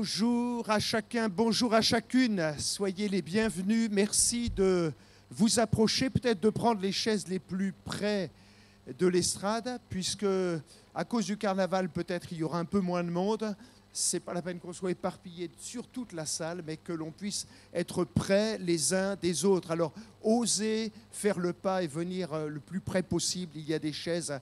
Bonjour à chacun, bonjour à chacune. Soyez les bienvenus. Merci de vous approcher, peut-être de prendre les chaises les plus près de l'estrade, puisque à cause du carnaval, peut-être il y aura un peu moins de monde. Ce n'est pas la peine qu'on soit éparpillé sur toute la salle, mais que l'on puisse être près les uns des autres. Alors, osez faire le pas et venir le plus près possible. Il y a des chaises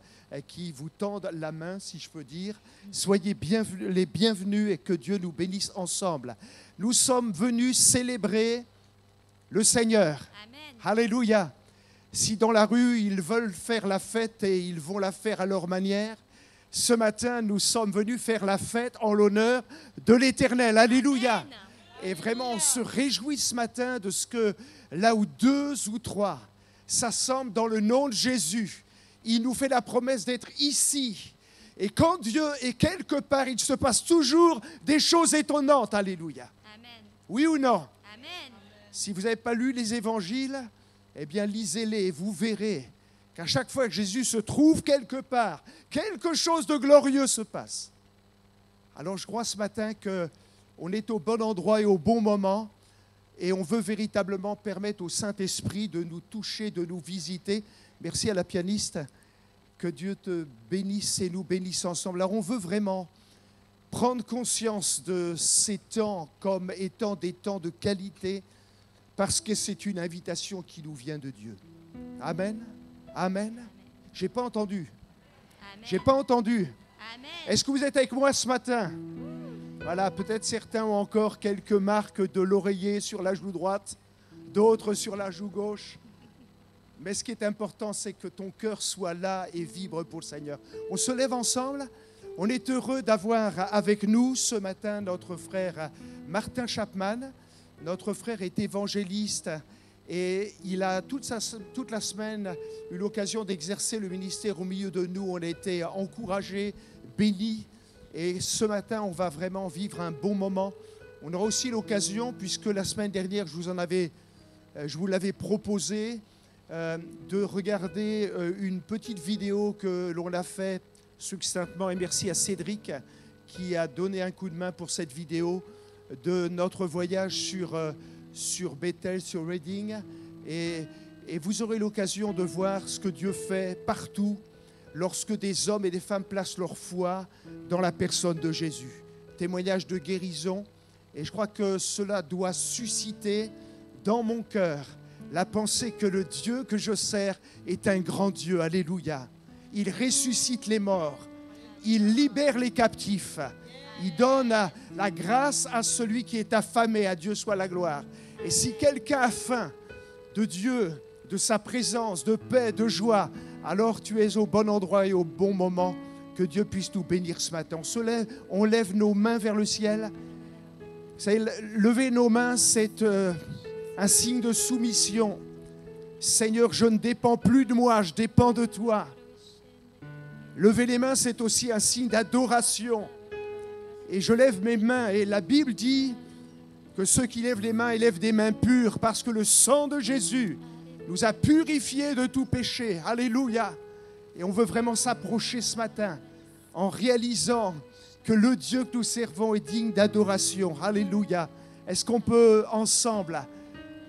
qui vous tendent la main, si je peux dire. Soyez les bienvenus et que Dieu nous bénisse ensemble. Nous sommes venus célébrer le Seigneur. Amen. Alléluia. Si dans la rue, ils veulent faire la fête et ils vont la faire à leur manière, ce matin, nous sommes venus faire la fête en l'honneur de l'Éternel. Alléluia. Amen. Et vraiment, on se réjouit ce matin de ce que là où 2 ou 3 s'assemblent dans le nom de Jésus, il nous fait la promesse d'être ici. Et quand Dieu est quelque part, il se passe toujours des choses étonnantes. Alléluia. Amen. Oui ou non? Amen. Si vous n'avez pas lu les évangiles, eh bien lisez-les et vous verrez qu'à chaque fois que Jésus se trouve quelque part, quelque chose de glorieux se passe. Alors je crois ce matin qu'on est au bon endroit et au bon moment et on veut véritablement permettre au Saint-Esprit de nous toucher, de nous visiter. Merci à la pianiste, que Dieu te bénisse et nous bénisse ensemble. Alors on veut vraiment prendre conscience de ces temps comme étant des temps de qualité parce que c'est une invitation qui nous vient de Dieu. Amen. Amen. J'ai pas entendu. Amen. J'ai pas entendu. Amen. Est-ce que vous êtes avec moi ce matin? Voilà, peut-être certains ont encore quelques marques de l'oreiller sur la joue droite, d'autres sur la joue gauche. Mais ce qui est important, c'est que ton cœur soit là et vibre pour le Seigneur. On se lève ensemble. On est heureux d'avoir avec nous ce matin notre frère Martin Chapman. Notre frère est évangéliste. Et il a toute la semaine eu l'occasion d'exercer le ministère au milieu de nous. On a été encouragés, bénis. Et ce matin, on va vraiment vivre un bon moment. On aura aussi l'occasion, puisque la semaine dernière, je vous l'avais proposé, de regarder une petite vidéo que l'on a fait succinctement. Et merci à Cédric qui a donné un coup de main pour cette vidéo de notre voyage sur Bethel, sur Reading, et vous aurez l'occasion de voir ce que Dieu fait partout lorsque des hommes et des femmes placent leur foi dans la personne de Jésus. Témoignage de guérison, et je crois que cela doit susciter dans mon cœur la pensée que le Dieu que je sers est un grand Dieu. Alléluia. Il ressuscite les morts, il libère les captifs, il donne la grâce à celui qui est affamé. À Dieu soit la gloire. Et si quelqu'un a faim de Dieu, de sa présence, de paix, de joie, alors tu es au bon endroit et au bon moment. Que Dieu puisse nous bénir ce matin. On lève nos mains vers le ciel. Vous savez, lever nos mains, c'est un signe de soumission. Seigneur, je ne dépends plus de moi, je dépends de toi. Lever les mains, c'est aussi un signe d'adoration. Et je lève mes mains, et la Bible dit que ceux qui lèvent les mains, ils lèvent des mains pures, parce que le sang de Jésus nous a purifiés de tout péché. Alléluia. Et on veut vraiment s'approcher ce matin en réalisant que le Dieu que nous servons est digne d'adoration. Alléluia. Est-ce qu'on peut ensemble,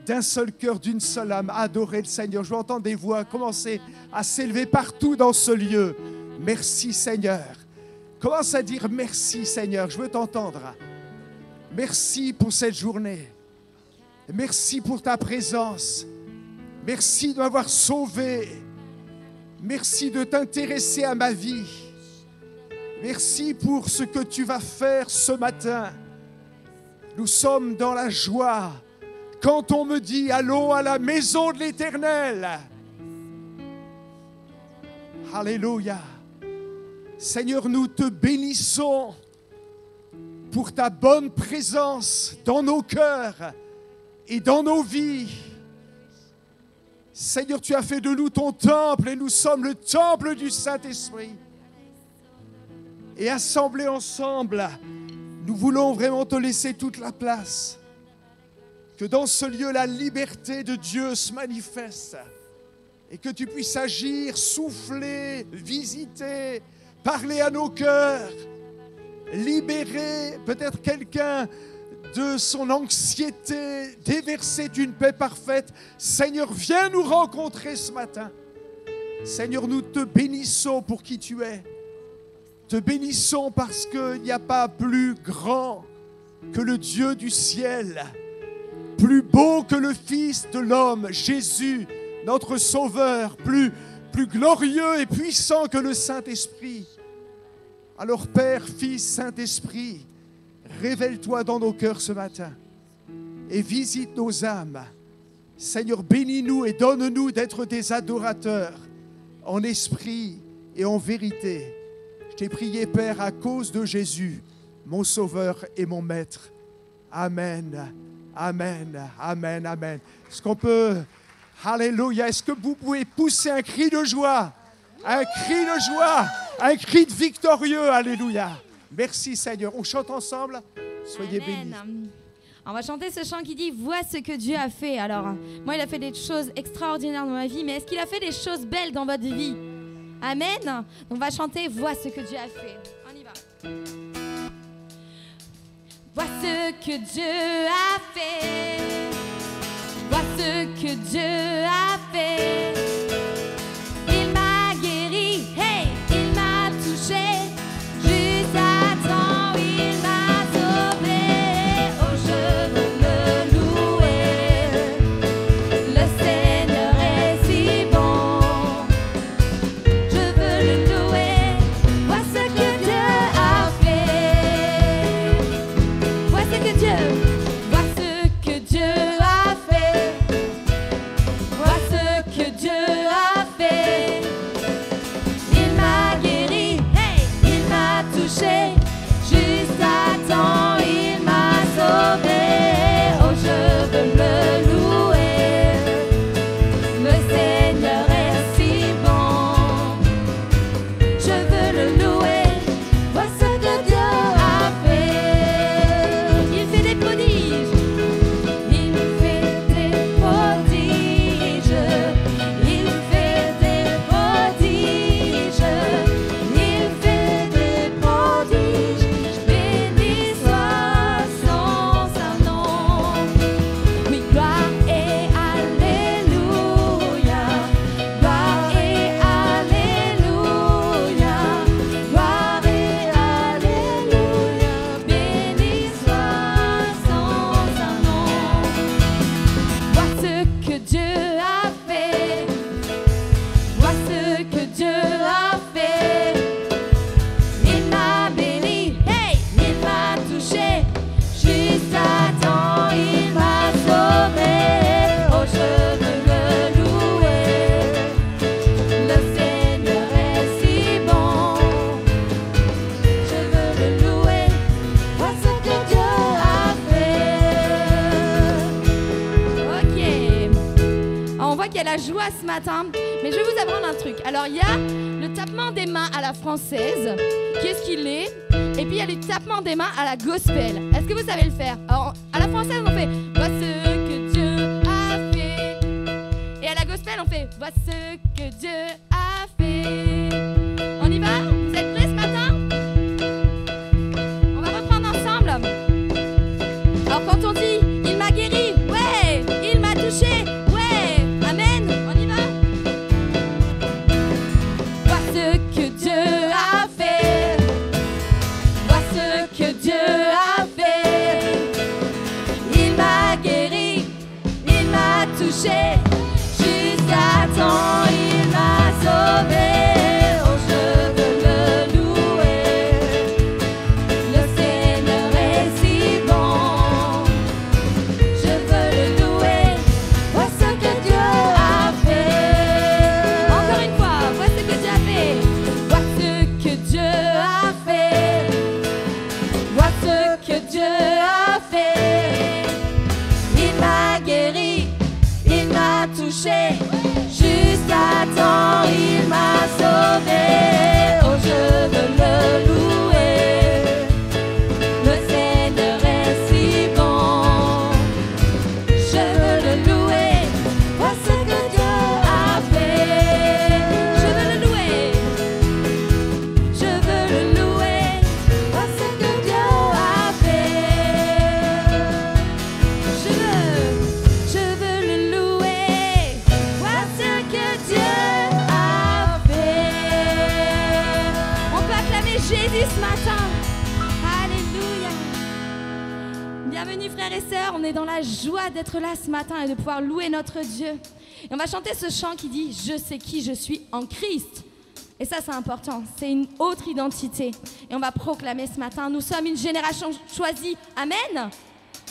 d'un seul cœur, d'une seule âme, adorer le Seigneur? Je veux entendre des voix commencer à s'élever partout dans ce lieu. Merci Seigneur. Commence à dire merci Seigneur, je veux t'entendre. Merci pour cette journée. Merci pour ta présence. Merci de m'avoir sauvé. Merci de t'intéresser à ma vie. Merci pour ce que tu vas faire ce matin. Nous sommes dans la joie quand on me dit allons à la maison de l'Éternel. Alléluia. Seigneur, nous te bénissons pour ta bonne présence dans nos cœurs et dans nos vies. Seigneur, tu as fait de nous ton temple et nous sommes le temple du Saint-Esprit. Et assemblés ensemble, nous voulons vraiment te laisser toute la place. Que dans ce lieu, la liberté de Dieu se manifeste et que tu puisses agir, souffler, visiter, parler à nos cœurs. libérer peut-être quelqu'un de son anxiété, déverser d'une paix parfaite. Seigneur, viens nous rencontrer ce matin. Seigneur, nous te bénissons pour qui tu es. Te bénissons parce qu'il n'y a pas plus grand que le Dieu du ciel, plus beau que le Fils de l'homme, Jésus, notre Sauveur, plus glorieux et puissant que le Saint-Esprit. Alors Père, Fils, Saint-Esprit, révèle-toi dans nos cœurs ce matin et visite nos âmes. Seigneur, bénis-nous et donne-nous d'être des adorateurs en esprit et en vérité. Je t'ai prié, Père, à cause de Jésus, mon Sauveur et mon Maître. Amen, amen, amen, amen. Est-ce qu'on peut... Alléluia. Est-ce que vous pouvez pousser un cri de joie? Un cri de joie, un cri de victorieux. Alléluia. Merci Seigneur. On chante ensemble. Soyez bénis. On va chanter ce chant qui dit « Vois ce que Dieu a fait ». Alors, moi, il a fait des choses extraordinaires dans ma vie, mais est-ce qu'il a fait des choses belles dans votre vie? Amen. On va chanter « Vois ce que Dieu a fait ». On y va. Vois ce que Dieu a fait. Vois ce que Dieu a fait. Il m'a guéri, hey, il m'a touché. Juste à temps, il m'a sauvé. Oh, je veux le louer. Le Seigneur est si bon. Je veux le louer. Vois ce que Dieu a fait. Vois ce que Dieu a fait. Juste à temps, il m'a sauvé. Oh, je veux le louer. Le Seigneur est si bon. Je veux le louer. Vois ce que Dieu a fait. Il fait des prodiges. Il fait des prodiges. Il fait des prodiges. Béni soit son saint nom. Oui, gloire et alléluia. Gloire et alléluia. Gloire et alléluia. Béni soit son saint nom. Vois ce que Dieu a fait. Vois ce que Dieu a fait. Il m'a béni, hey, il m'a touché. Juste à temps, il m'a sauvé. Oh, je veux le louer. Le Seigneur est si bon. Je veux le louer. Vois ce que Dieu a fait. Ok. On voit qu'il y a la joie ce matin, mais je vais vous apprendre un truc. Alors, il y a le tapement des mains à la française. Qu'est-ce qu'il est? Et puis il y a le tapement des mains à la gospel. Est-ce que vous savez le faire? Alors, à la française, on fait « Vois ce que Dieu a fait ». Et à la gospel, on fait « Vois ce que Dieu a fait ». On y va? Vous êtes prêts ce matin? On va reprendre ensemble. Alors quand on dit « Il m'a guéri », ouais, « Il m'a touché », ouais, amen. On y va? Vois ce que Dieu a fait. Vois ce que Dieu a fait. Il m'a guéri, il m'a touché. Juste à temps, il m'a sauvé. Oh, je veux le louer. Le Seigneur est si bon. Je veux le louer. Vois ce que Dieu a fait. Encore une fois, vois ce que Dieu a fait. Vois ce que Dieu a fait. Vois ce que Dieu a fait. Il m'a guéri, il m'a touché. Juste à temps, il m'a sauvé. Oh, je veux le louer. Le Seigneur est si bon. Je veux le louer. Vois ce que Dieu a fait. Je veux le louer. Je veux le louer. Vois ce que Bienvenue frères et sœurs, on est dans la joie d'être là ce matin et de pouvoir louer notre Dieu. Et on va chanter ce chant qui dit « Je sais qui je suis en Christ ». Et ça c'est important, c'est une autre identité. Et on va proclamer ce matin, nous sommes une génération choisie. Amen.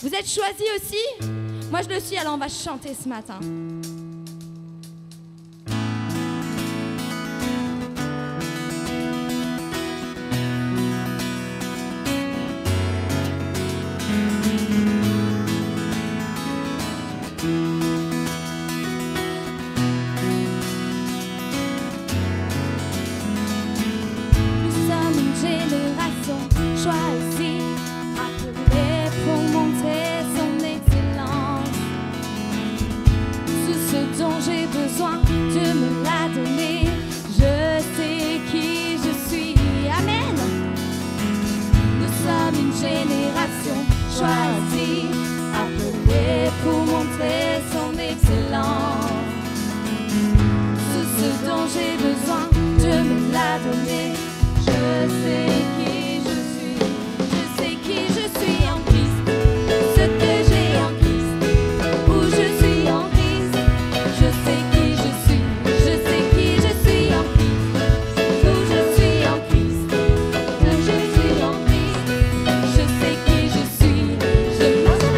Vous êtes choisis aussi? Moi je le suis, alors on va chanter ce matin. Choisi, appelé pour montrer son excellence. Tout ce dont j'ai besoin, Dieu me l'a donné. Je sais qui je suis. Amen. Nous sommes une génération choisie, appelée pour montrer son excellence. Tout ce dont j'ai besoin, Dieu me l'a donné. Je sais qui je suis. Je sais qui je suis en Christ. Ce que j'ai en Christ. Où je suis en Christ. Je sais qui je suis. Je sais qui je suis en Christ. Où je suis en Christ. Que je suis en Christ. Je sais qui je suis. Je marche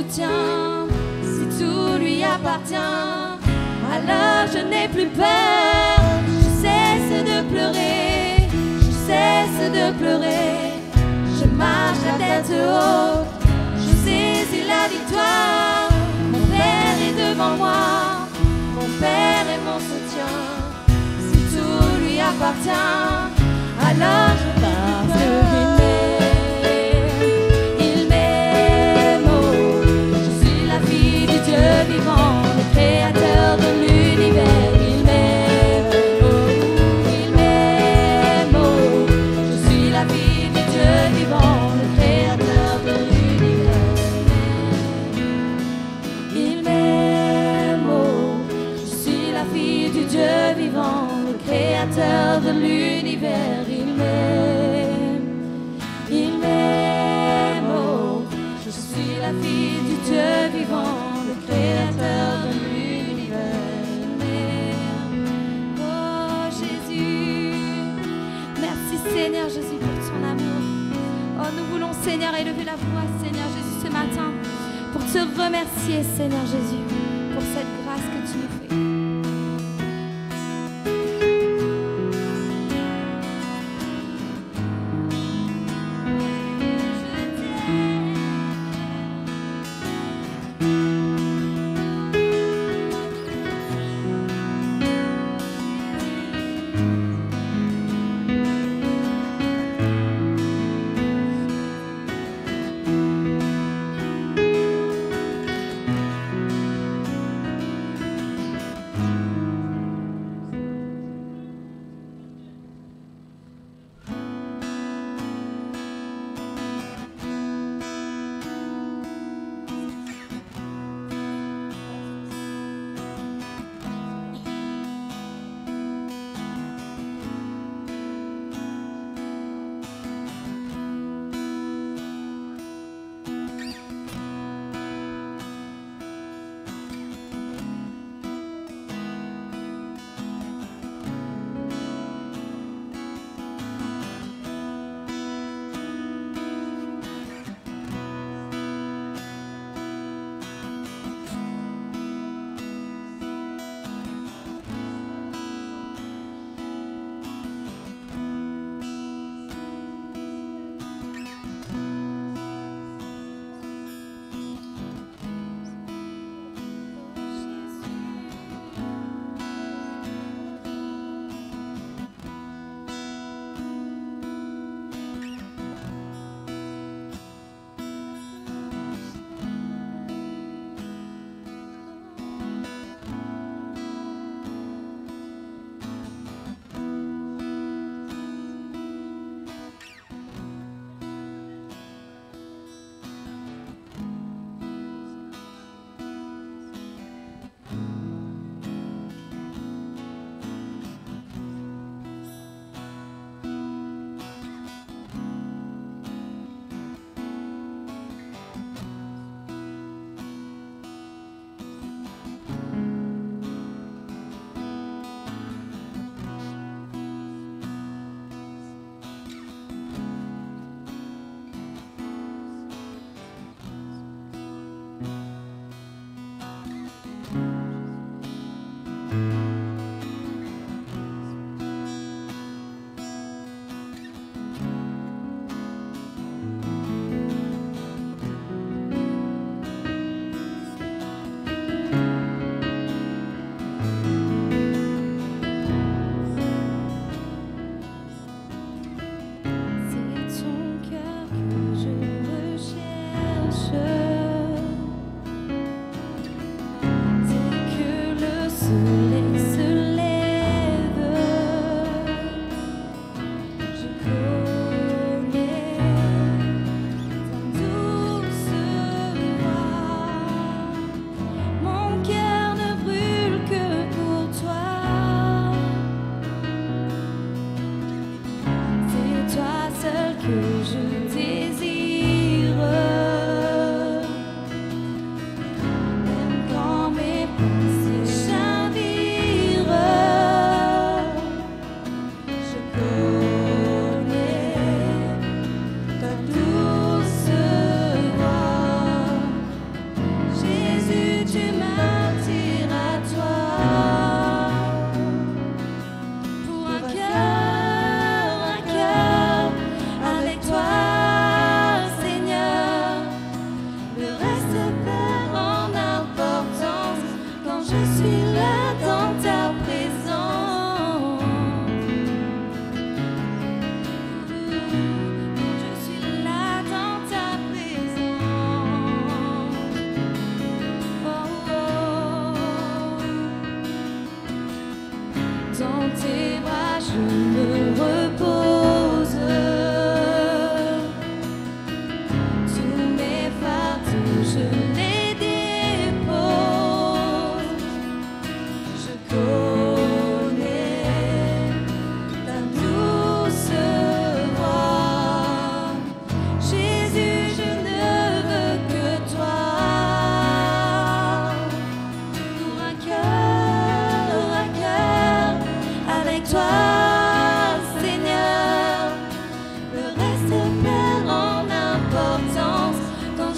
soutien. Si tout lui appartient, alors je n'ai plus peur. Je cesse de pleurer, je cesse de pleurer. Je marche la tête haute, je saisis la victoire. Mon Père est devant moi, mon Père est mon soutien. Si tout lui appartient, alors je parce qu'il m'aime, oh, je suis la fille du Dieu vivant, le créateur de l'univers. Il m'aime, oh, je suis la fille du Dieu vivant, le créateur de l'univers. Il m'aime, oh, je suis la fille du Dieu vivant, le créateur de l'univers. Il m'aime, oh, je suis la fille du Dieu vivant, le créateur de l'univers. Il m'aime, oh Jésus. Merci Seigneur Jésus pour ton amour. Oh, nous voulons Seigneur élever la voix Seigneur Jésus ce matin pour te remercier Seigneur Jésus pour cette grâce que tu nous fais.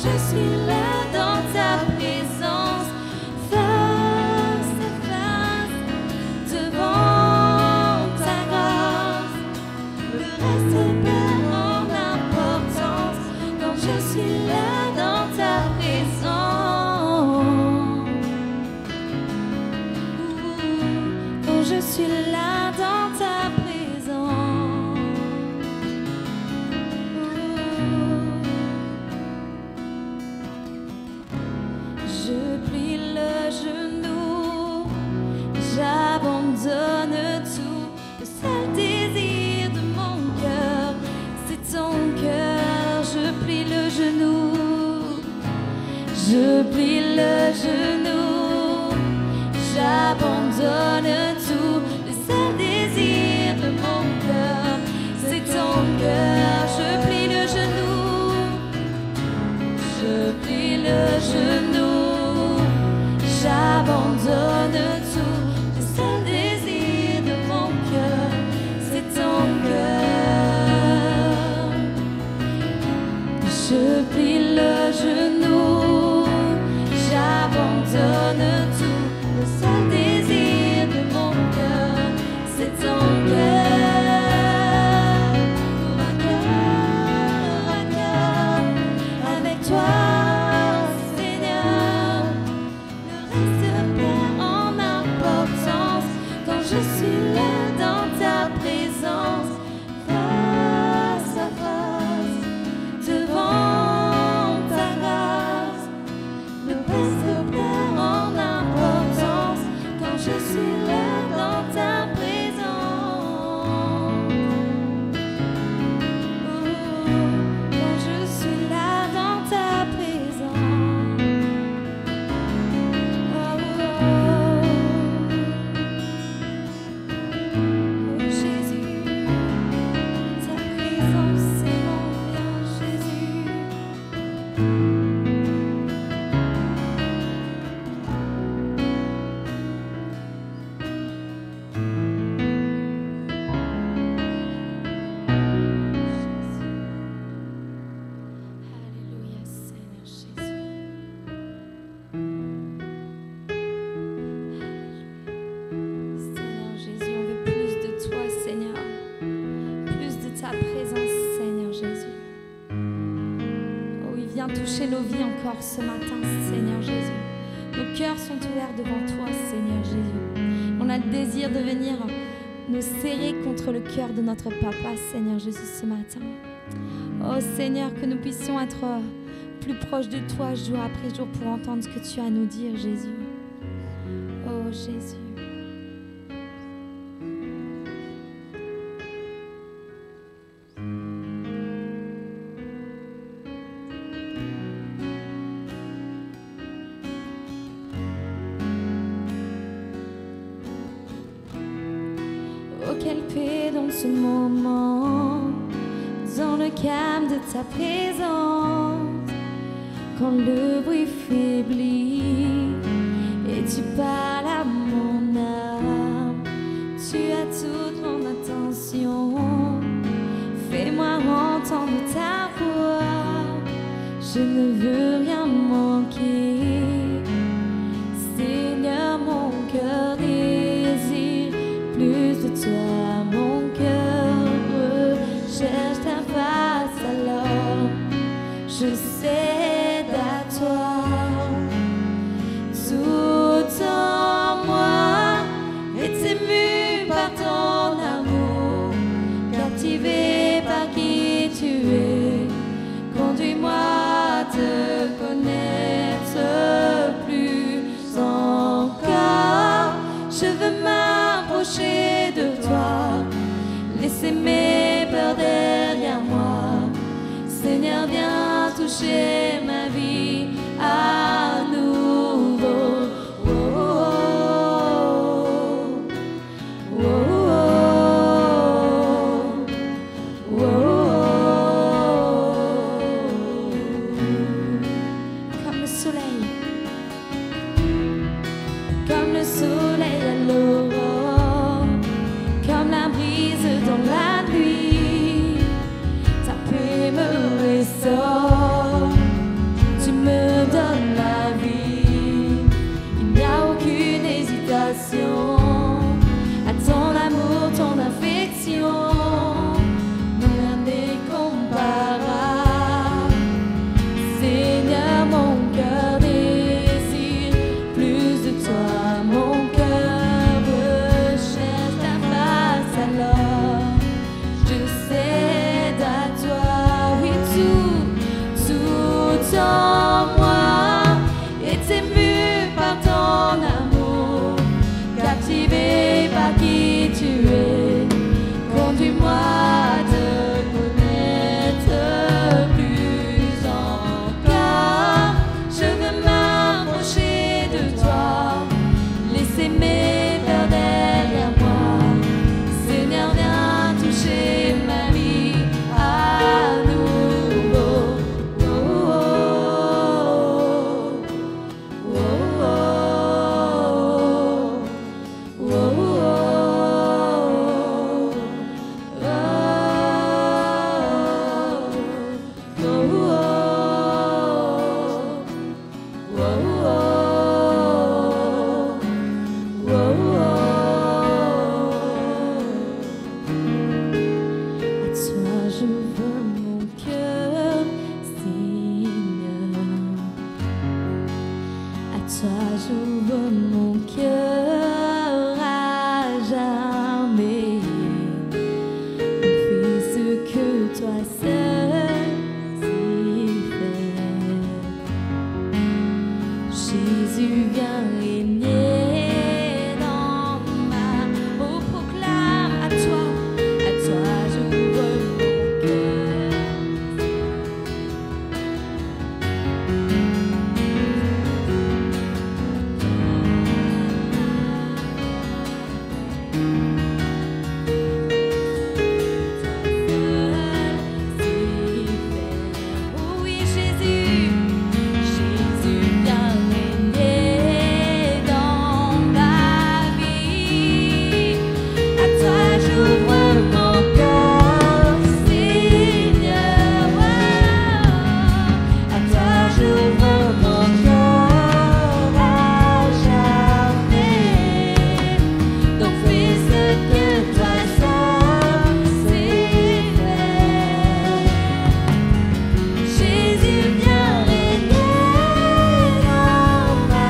je suis là dans ta présence, face à face, devant ta grâce. Le reste perd en importance quand je suis là dans ta présence. Quand je suis là dans ta présence. Je plie le genou, j'abandonne tout. Le seul désir de mon cœur, c'est ton cœur. Je plie le genou, je plie le genou, j'abandonne tout. Le seul désir de mon cœur, c'est ton cœur. Je plie le genou, je plie le genou, j'abandonne tout. Le seul désir de mon cœur, c'est ton cœur. Je plie le genou, j'abandonne tout. Le seul désir de mon cœur, c'est ton cœur. Pour un cœur avec toi, Seigneur. Le reste perd en importance quand je suis là dans ta présence, face à face, devant ta grâce. Le reste perd en importance quand je suis là dans ta présence. Quand je suis là dans ta présence. Oh Jésus, ta présence c'est mon bien, Jésus. Alléluia, Seigneur Jésus. Seigneur Jésus, on veut plus de toi, Seigneur. Plus de ta présence, Seigneur Jésus. Oh oui, viens toucher nos vies encore ce matin, Seigneur Jésus. Nos cœurs sont ouverts devant toi, Seigneur Jésus. On a le désir de venir nous serrer contre le cœur de notre Papa, Seigneur Jésus, ce matin. Oh Seigneur, que nous puissions être plus proches de toi jour après jour pour entendre ce que tu as à nous dire, Jésus. Oh Jésus. Oh, quelle paix dans ce moment, dans le calme de ta présence, quand le bruit faiblit et tu parles à mon âme. Tu as toute mon attention, fais-moi entendre ta voix, je ne veux rien manquer. Seigneur, mon cœur désire plus de toi, mon cœur recherche ta face, alors je cède à toi. Tout en moi est ému par ton amour, captivé par qui tu es. Conduis-moi à te connaître plus encore. Je veux m'approcher de toi, laisser mes peurs derrière moi. Seigneur, viens toucher ma vie à nouveau. Oh, oh, oh, oh, oh, oh. Comme le soleil à l'aurore, comme la brise dans la nuit, ta paix me restaure. j'ouvre mon cœur à jamais. Fais ce que toi seul sais faire. Jésus, viens régner dans ma... Oh, proclame à toi j'ouvre mon cœur. Oui, Jésus, viens régner dans ma vie. À toi j'ouvre mon cœur, Seigneur. À toi j'ouvre mon cœur à jamais. Donc fais ce que toi seul sais faire. Jésus, viens régner dans ma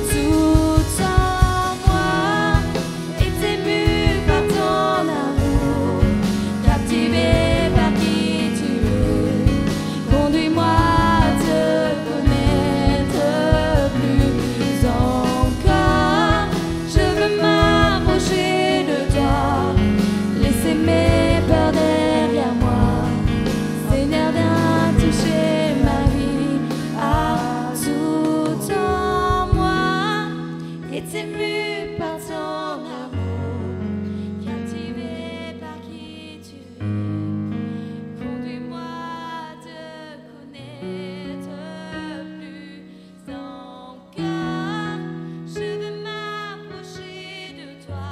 Tout en moi est ému par ton amour, captivé par qui tu es. Conduis-moi à te connaître plus encore. Je veux m'approcher de toi, laisser mes peurs derrière moi. Seigneur, viens toucher ma vie. Ah, tout en moi est ému par ton amour, captivé par qui tu es. Conduis-moi à te connaître plus encore. Je veux m'approcher de toi,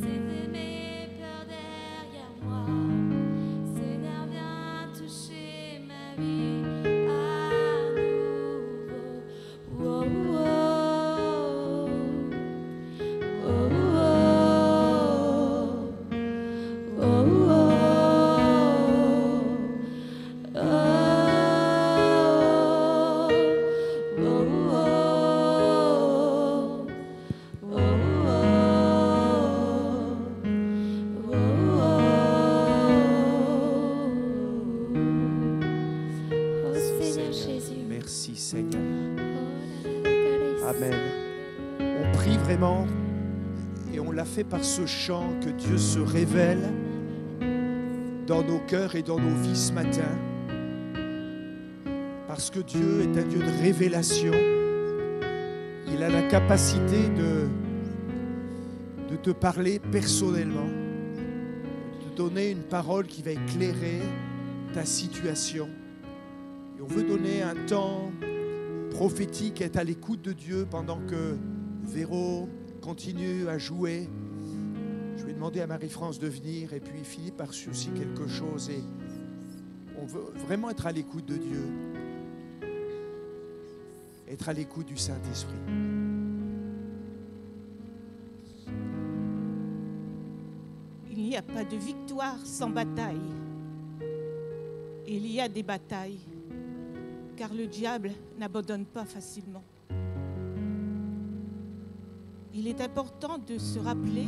céder mes peurs derrière moi. Seigneur, viens toucher ma vie à nouveau. Oh, oh, oh, oh, oh, Seigneur Jésus. Merci Seigneur. Oh, Amen. On prie vraiment et on l'a fait par ce chant que Dieu se révèle dans nos cœurs et dans nos vies ce matin. Parce que Dieu est un Dieu de révélation. Il a la capacité de te parler personnellement, de te donner une parole qui va éclairer ta situation. Et on veut donner un temps prophétique, être à l'écoute de Dieu pendant que Véro continue à jouer. Je vais demander à Marie-France de venir et puis Philippe a reçu aussi quelque chose et on veut vraiment être à l'écoute de Dieu, être à l'écoute du Saint-Esprit. Il n'y a pas de victoire sans bataille. Il y a des batailles, car le diable n'abandonne pas facilement. Il est important de se rappeler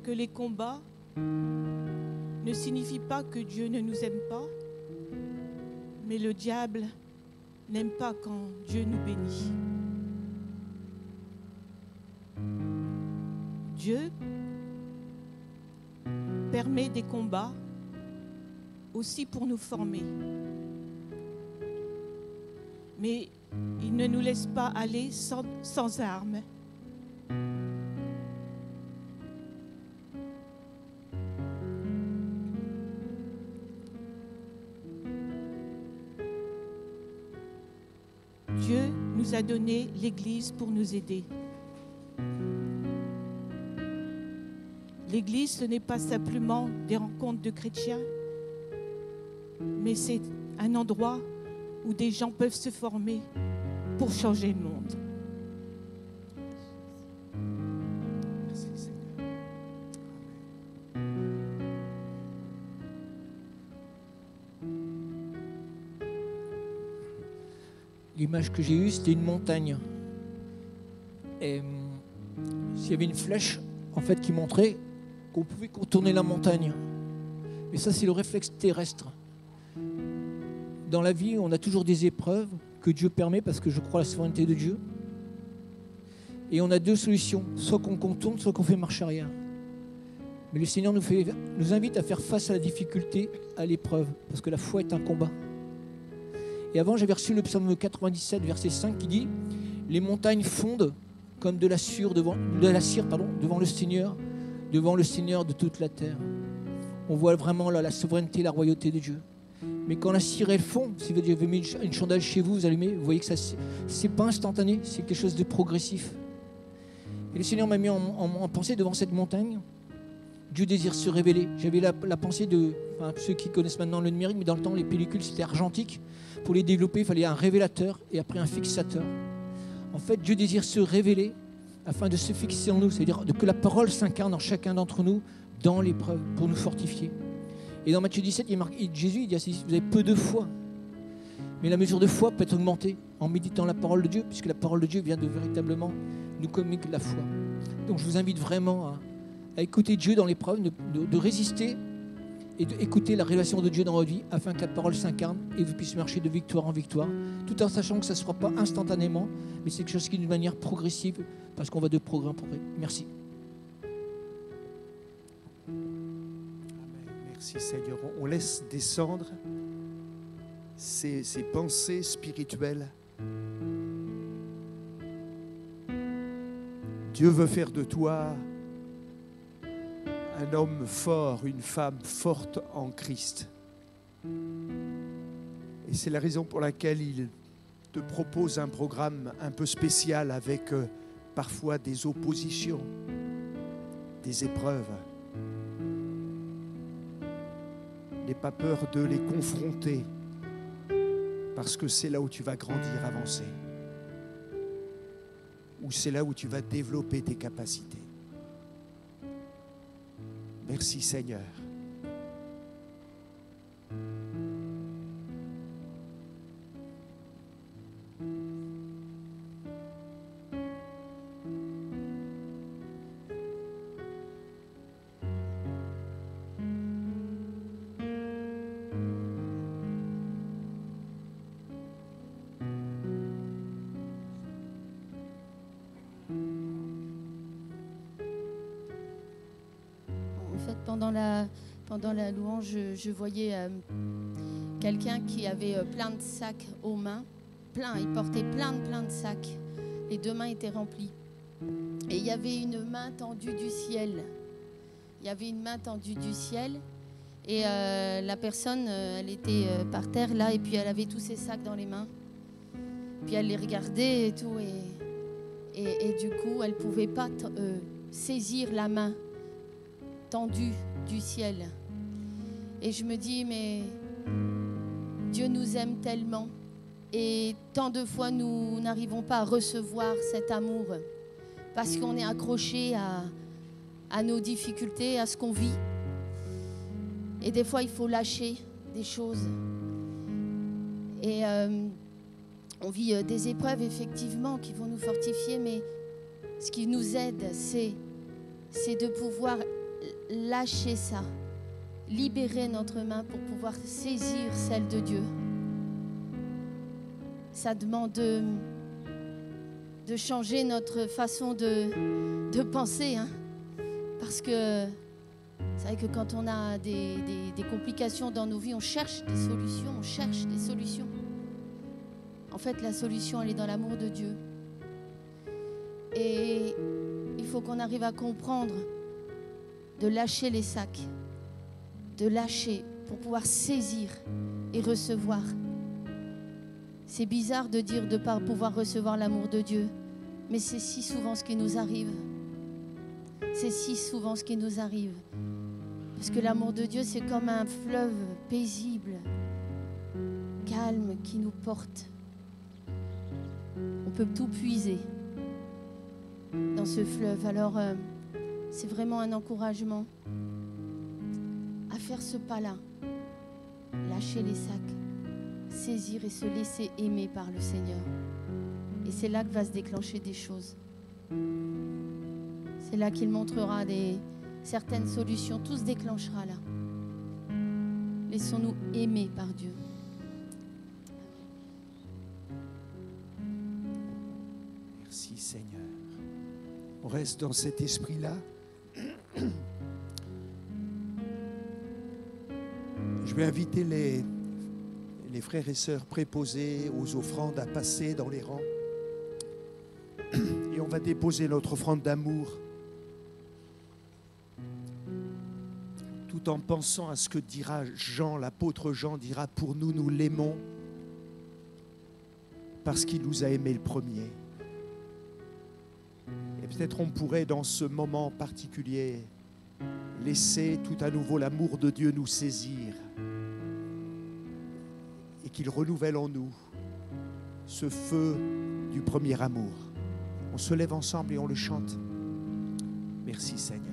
que les combats ne signifient pas que Dieu ne nous aime pas, mais le diable n'aime pas quand Dieu nous bénit. Dieu permet des combats aussi pour nous former. Mais il ne nous laisse pas aller sans armes. Dieu nous a donné l'Église pour nous aider. L'Église, ce n'est pas simplement des rencontres de chrétiens, mais c'est un endroit où des gens peuvent se former pour changer le monde. Merci Seigneur. L'image que j'ai eue, c'était une montagne. Et s'il y avait une flèche en fait, qui montrait qu'on pouvait contourner la montagne. Et ça, c'est le réflexe terrestre. Dans la vie, on a toujours des épreuves que Dieu permet parce que je crois à la souveraineté de Dieu. Et on a deux solutions, soit qu'on contourne, soit qu'on fait marche arrière. Mais le Seigneur nous invite à faire face à la difficulté, à l'épreuve, parce que la foi est un combat. Et avant, j'avais reçu le psaume 97, verset 5, qui dit « Les montagnes fondent comme de la cire devant le Seigneur de toute la terre. » On voit vraiment là la souveraineté, la royauté de Dieu. Mais quand la cire elle fond, si vous avez mis une chandelle chez vous, vous allumez, vous voyez que ça c'est pas instantané, c'est quelque chose de progressif. Et le Seigneur m'a mis en pensée devant cette montagne. Dieu désire se révéler. J'avais la pensée de ceux qui connaissent maintenant le numérique, mais dans le temps les pellicules c'était argentique. Pour les développer, il fallait un révélateur et après un fixateur. En fait, Dieu désire se révéler afin de se fixer en nous, c'est-à-dire que la parole s'incarne en chacun d'entre nous dans l'épreuve pour nous fortifier. Et dans Matthieu 17, Jésus dit « Vous avez peu de foi ». Mais la mesure de foi peut être augmentée en méditant la parole de Dieu, puisque la parole de Dieu vient de véritablement nous communiquer la foi. Donc je vous invite vraiment à écouter Dieu dans l'épreuve, de résister et d'écouter la révélation de Dieu dans votre vie, afin que la parole s'incarne et vous puissiez marcher de victoire en victoire, tout en sachant que ça ne sera pas instantanément, mais c'est quelque chose qui est d'une manière progressive, parce qu'on va de progrès en progrès. Merci. Merci Seigneur. On laisse descendre ces pensées spirituelles. Dieu veut faire de toi un homme fort, une femme forte en Christ. Et c'est la raison pour laquelle il te propose un programme un peu spécial avec parfois des oppositions, des épreuves. N'aie pas peur de les confronter, parce que c'est là où tu vas grandir, avancer. Ou c'est là où tu vas développer tes capacités. Merci Seigneur. Pendant la louange, je voyais quelqu'un qui avait plein de sacs aux mains. Il portait plein de sacs. Les deux mains étaient remplies. Et il y avait une main tendue du ciel. Et la personne, elle était par terre là, et puis elle avait tous ses sacs dans les mains. Puis elle les regardait et tout. Et du coup, elle ne pouvait pas saisir la main tendue du ciel. Et je me dis, mais Dieu nous aime tellement, et tant de fois nous n'arrivons pas à recevoir cet amour parce qu'on est accroché à nos difficultés, à ce qu'on vit. Et des fois il faut lâcher des choses, et on vit des épreuves effectivement qui vont nous fortifier, mais ce qui nous aide, c'est de pouvoir lâcher ça, libérer notre main pour pouvoir saisir celle de Dieu. Ça demande de changer notre façon de penser, hein, parce que c'est vrai que quand on a des complications dans nos vies, on cherche des solutions. En fait, la solution, elle est dans l'amour de Dieu. Et il faut qu'on arrive à comprendre de lâcher les sacs, de lâcher pour pouvoir saisir et recevoir. C'est bizarre de dire de ne pas pouvoir recevoir l'amour de Dieu, mais c'est si souvent ce qui nous arrive. C'est si souvent ce qui nous arrive. Parce que l'amour de Dieu, c'est comme un fleuve paisible, calme, qui nous porte. On peut tout puiser dans ce fleuve. Alors, c'est vraiment un encouragement à faire ce pas-là. Lâcher les sacs, saisir et se laisser aimer par le Seigneur. Et c'est là que va se déclencher des choses. C'est là qu'il montrera certaines solutions. Tout se déclenchera là. Laissons-nous aimer par Dieu. Merci Seigneur. On reste dans cet esprit-là. Je vais inviter les frères et sœurs préposés aux offrandes à passer dans les rangs. Et on va déposer notre offrande d'amour. Tout en pensant à ce que dira Jean, l'apôtre Jean dira, pour nous, nous l'aimons parce qu'il nous a aimés le premier. Et peut-être on pourrait dans ce moment particulier laisser tout à nouveau l'amour de Dieu nous saisir et qu'il renouvelle en nous ce feu du premier amour. On se lève ensemble et on le chante. Merci Seigneur.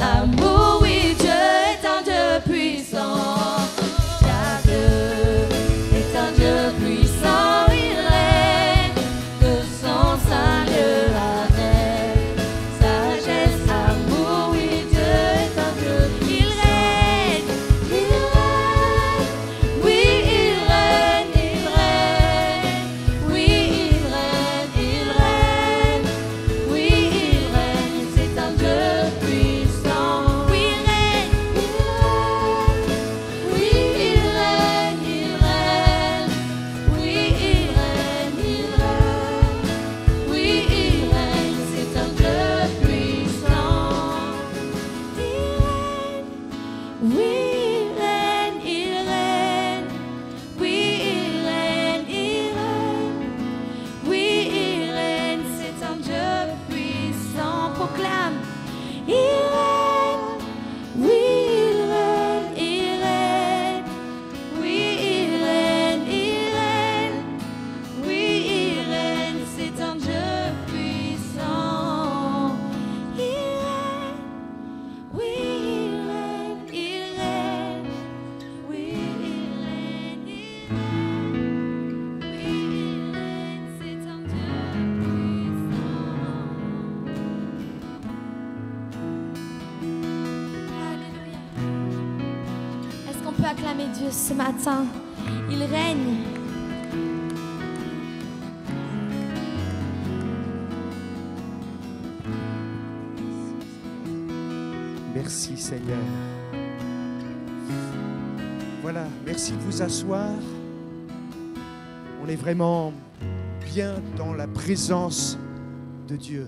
Amour, oui, Dieu est un Dieu puissant. Car Dieu est un Dieu puissant, il règne de son saint lieu avec sagesse, amour, oui, Dieu est un Dieu. Il règne, oui, il règne, oui, il règne, oui, il règne, c'est un Dieu puissant. peux acclamer Dieu ce matin. Il règne. Merci Seigneur. Voilà, merci de vous asseoir. On est vraiment bien dans la présence de Dieu.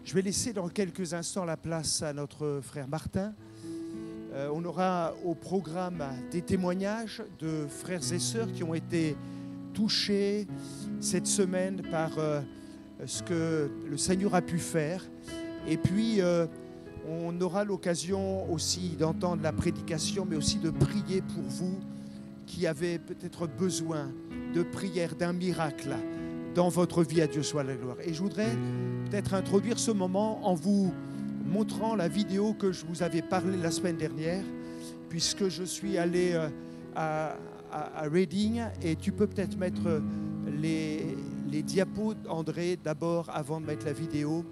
Je vais laisser dans quelques instants la place à notre frère Martin. On aura au programme des témoignages de frères et sœurs qui ont été touchés cette semaine par ce que le Seigneur a pu faire. Et puis, on aura l'occasion aussi d'entendre la prédication, mais aussi de prier pour vous qui avez peut-être besoin de prière, d'un miracle dans votre vie. À Dieu soit la gloire. Et je voudrais peut-être introduire ce moment en vous montrant la vidéo que je vous avais parlé la semaine dernière, puisque je suis allé à Reading, et tu peux peut-être mettre les diapos, André, d'abord, avant de mettre la vidéo.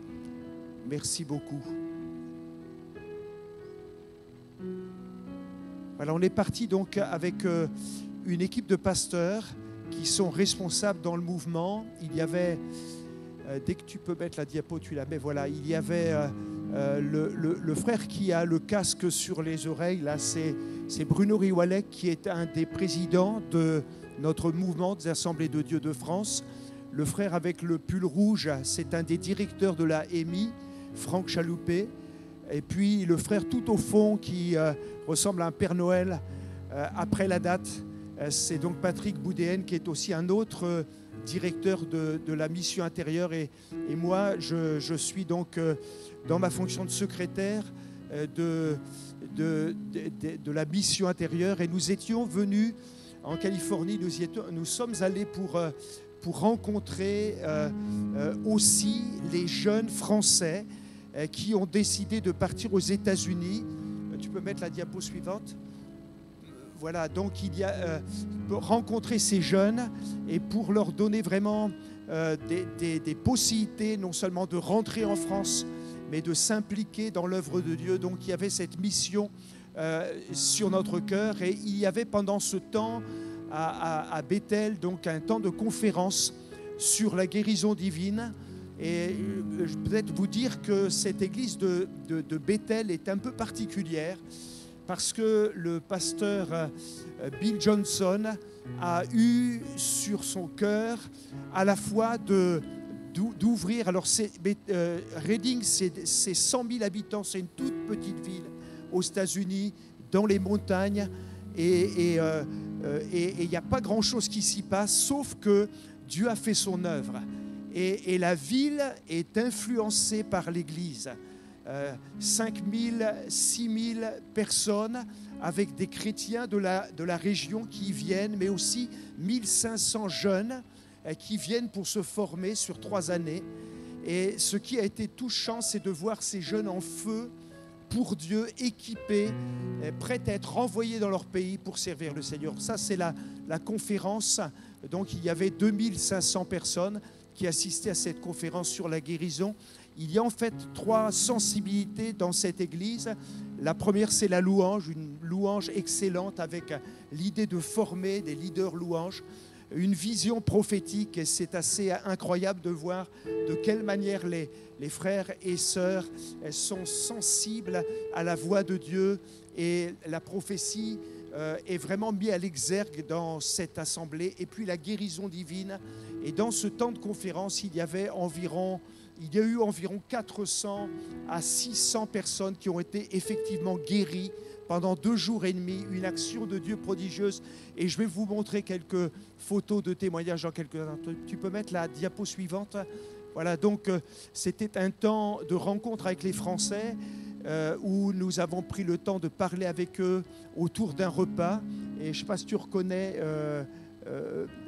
Merci beaucoup. Voilà, on est parti donc avec une équipe de pasteurs qui sont responsables dans le mouvement. Il y avait, dès que tu peux mettre la diapo, tu la mets, voilà, il y avait le frère qui a le casque sur les oreilles, là c'est Bruno Riwalek qui est un des présidents de notre mouvement des Assemblées de Dieu de France. Le frère avec le pull rouge, c'est un des directeurs de la EMI, Franck Chaloupé. Et puis le frère tout au fond qui ressemble à un Père Noël après la date, c'est donc Patrick Boudéen qui est aussi un autre directeur de la mission intérieure. Et moi, je suis donc dans ma fonction de secrétaire de la mission intérieure. Et nous étions venus en Californie, nous sommes allés pour rencontrer aussi les jeunes Français qui ont décidé de partir aux États-Unis. Tu peux mettre la diapo suivante. Voilà, donc il y a rencontrer ces jeunes et pour leur donner vraiment des possibilités, non seulement de rentrer en France, mais de s'impliquer dans l'œuvre de Dieu. Donc il y avait cette mission sur notre cœur, et il y avait pendant ce temps à Bethel donc un temps de conférence sur la guérison divine. Et je peux peut-être vous dire que cette église de Bethel est un peu particulière parce que le pasteur Bill Johnson a eu sur son cœur à la fois d'ouvrir. Alors Reading, c'est 100 000 habitants, c'est une toute petite ville aux États-Unis, dans les montagnes, et il n'y a pas grand-chose qui s'y passe, sauf que Dieu a fait son œuvre. Et la ville est influencée par l'Église. 5 000, 6 000 personnes avec des chrétiens de la région qui viennent, mais aussi 1500 jeunes qui viennent pour se former sur 3 années. Et ce qui a été touchant, c'est de voir ces jeunes en feu pour Dieu, équipés, prêts à être envoyés dans leur pays pour servir le Seigneur. Ça, c'est la conférence. Donc, il y avait 2500 personnes qui assistaient à cette conférence sur la guérison. Il y a en fait 3 sensibilités dans cette église. La première, c'est la louange, une louange excellente avec l'idée de former des leaders louanges, une vision prophétique, et c'est assez incroyable de voir de quelle manière les frères et sœurs sont sensibles à la voix de Dieu, et la prophétie est vraiment mise à l'exergue dans cette assemblée, et puis la guérison divine. Et dans ce temps de conférence, il y a eu environ 400 à 600 personnes qui ont été effectivement guéries pendant 2 jours et demi, une action de Dieu prodigieuse. Et je vais vous montrer quelques photos de témoignages dans quelques instants. Tu peux mettre la diapo suivante. Voilà, donc c'était un temps de rencontre avec les Français où nous avons pris le temps de parler avec eux autour d'un repas. Et je ne sais pas si tu reconnais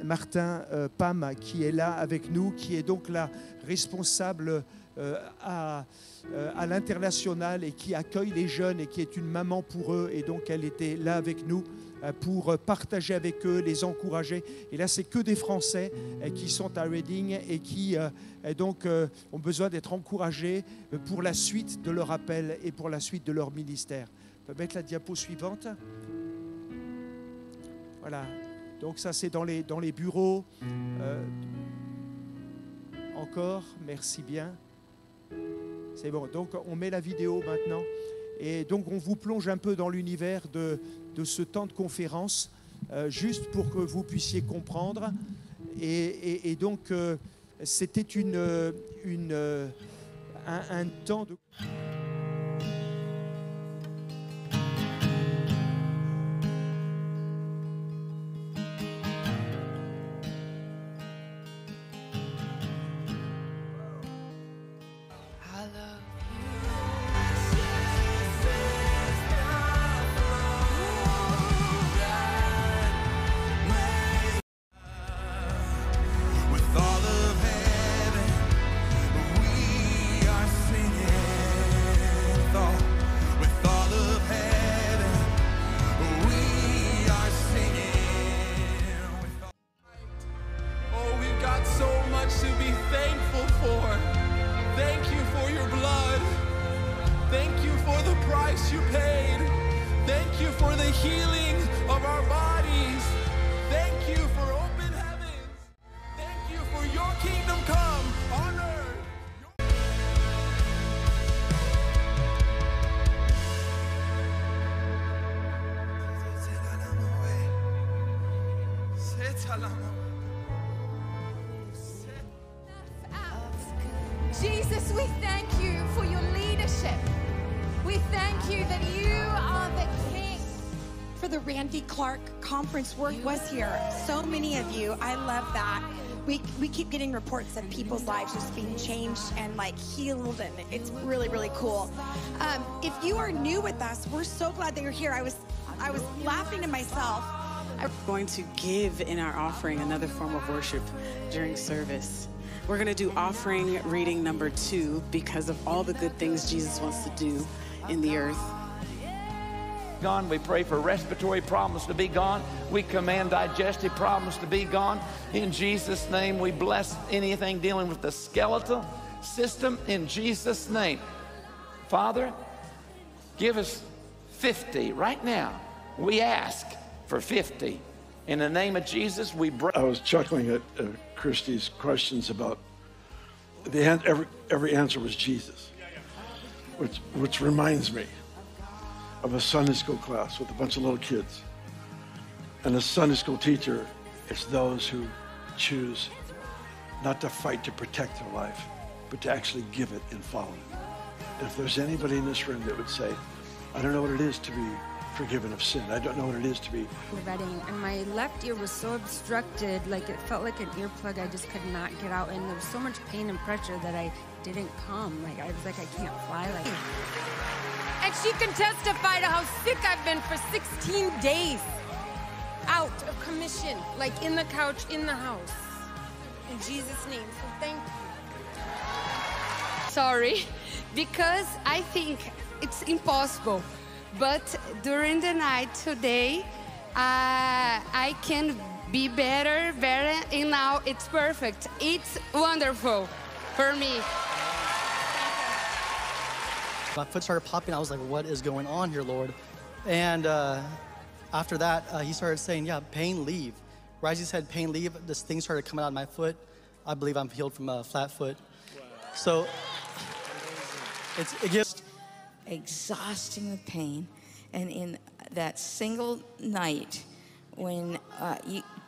Martin Pam qui est là avec nous, qui est donc la responsable à l'international et qui accueille les jeunes et qui est une maman pour eux. Et donc elle était là avec nous pour partager avec eux, les encourager. Et là, c'est que des Français qui sont à Reading et qui donc ont besoin d'être encouragés pour la suite de leur appel et pour la suite de leur ministère. On peut mettre la diapo suivante. Voilà. Donc ça, c'est dans les bureaux. Encore, merci bien. C'est bon. Donc, on met la vidéo maintenant. Et donc, on vous plonge un peu dans l'univers de ce temps de conférence, juste pour que vous puissiez comprendre. Et donc, c'était un temps de... Jesus, we thank you for your leadership. We thank you that you are the King. For the Randy Clark conference work was here. So many of you, I love that. We keep getting reports of people's lives just being changed and like healed, and it's really, really cool. If you are new with us, we're so glad that you're here. I was laughing to myself. We're going to give in our offering another form of worship during service. We're going to do offering reading number 2 because of all the good things Jesus wants to do in the earth. Gone. We pray for respiratory problems to be gone. We command digestive problems to be gone. In Jesus' name, we bless anything dealing with the skeletal system in Jesus' name. Father, give us 50 right now. We ask for 50. In the name of Jesus, we break. I was chuckling at Christy's questions about every answer was Jesus, which reminds me of a Sunday school class with a bunch of little kids. And a Sunday school teacher is those who choose not to fight to protect their life, but to actually give it and follow it. And if there's anybody in this room that would say, I don't know what it is to be forgiven of sin. I don't know what it is to be. Wedding, and my left ear was so obstructed, like it felt like an earplug I just could not get out, and there was so much pain and pressure that I didn't come. Like I was like, I can't fly like that. And she can testify to how sick I've been for 16 days. Out of commission, like in the couch, in the house. In Jesus' name, so thank you. Sorry, because I think it's impossible. But during the night today, I can be better, and now it's perfect. It's wonderful for me. My foot started popping. I was like, what is going on here, Lord? And after that, he started saying, yeah, pain, leave. Right as he said, pain, leave, this thing started coming out of my foot. I believe I'm healed from a flat foot. Wow. So it gives... Exhausting with pain. And in that single night, when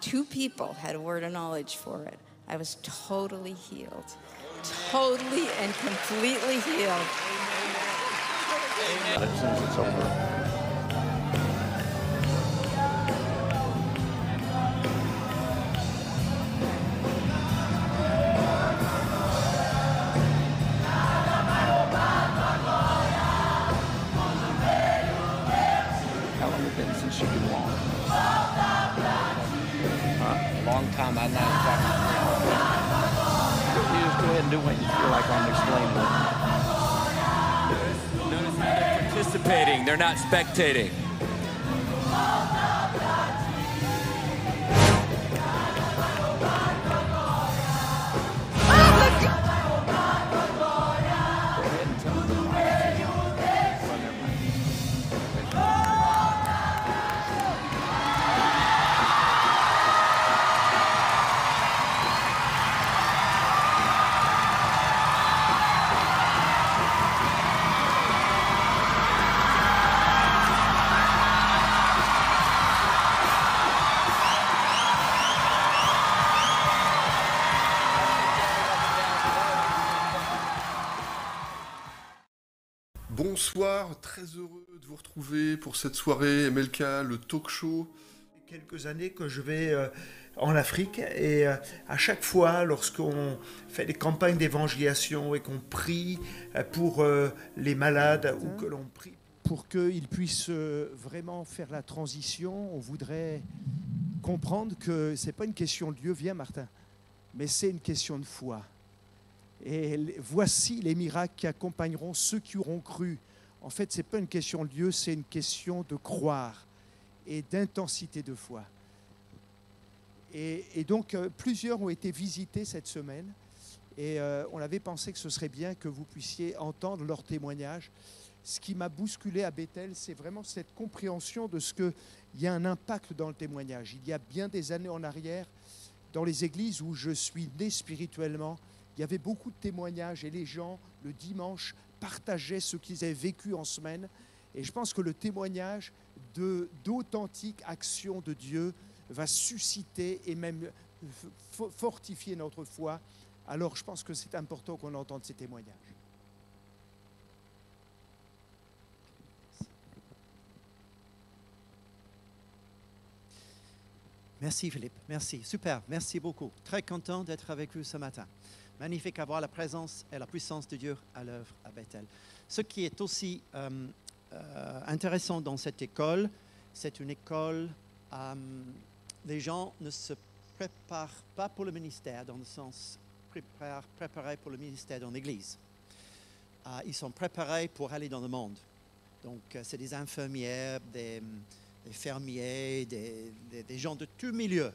2 people had a word of knowledge for it, I was totally healed. Totally and completely healed. As soon as it's over. How long has it been since you've been walking? A long time. I'm not exactly. You just go ahead and do what you feel like I'm explaining it. Notice how they're participating. They're not spectating. Bonsoir, très heureux de vous retrouver pour cette soirée MLK, le talk show. Quelques années que je vais en Afrique et à chaque fois lorsqu'on fait des campagnes d'évangélisation et qu'on prie pour les malades ou que l'on prie pour qu'ils puissent vraiment faire la transition, on voudrait comprendre que ce n'est pas une question de lieu, viens Martin, mais c'est une question de foi. Et voici les miracles qui accompagneront ceux qui auront cru. En fait, ce n'est pas une question de lieu, c'est une question de croire et d'intensité de foi. Et donc, plusieurs ont été visités cette semaine et on avait pensé que ce serait bien que vous puissiez entendre leurs témoignages. Ce qui m'a bousculé à Bethel, c'est vraiment cette compréhension de ce qu'il y a un impact dans le témoignage. Il y a bien des années en arrière, dans les églises où je suis né spirituellement, il y avait beaucoup de témoignages et les gens, le dimanche, partageaient ce qu'ils avaient vécu en semaine. Et je pense que le témoignage d'authentiques actions de Dieu va susciter et même fortifier notre foi. Alors je pense que c'est important qu'on entende ces témoignages. Merci Philippe, merci, super, merci beaucoup. Très content d'être avec vous ce matin. Magnifique à voir la présence et la puissance de Dieu à l'œuvre à Bethel. Ce qui est aussi intéressant dans cette école, c'est une école, les gens ne se préparent pas pour le ministère dans le sens préparés pour le ministère dans l'Église. Ils sont préparés pour aller dans le monde. Donc c'est des infirmières, des fermiers, des gens de tout milieu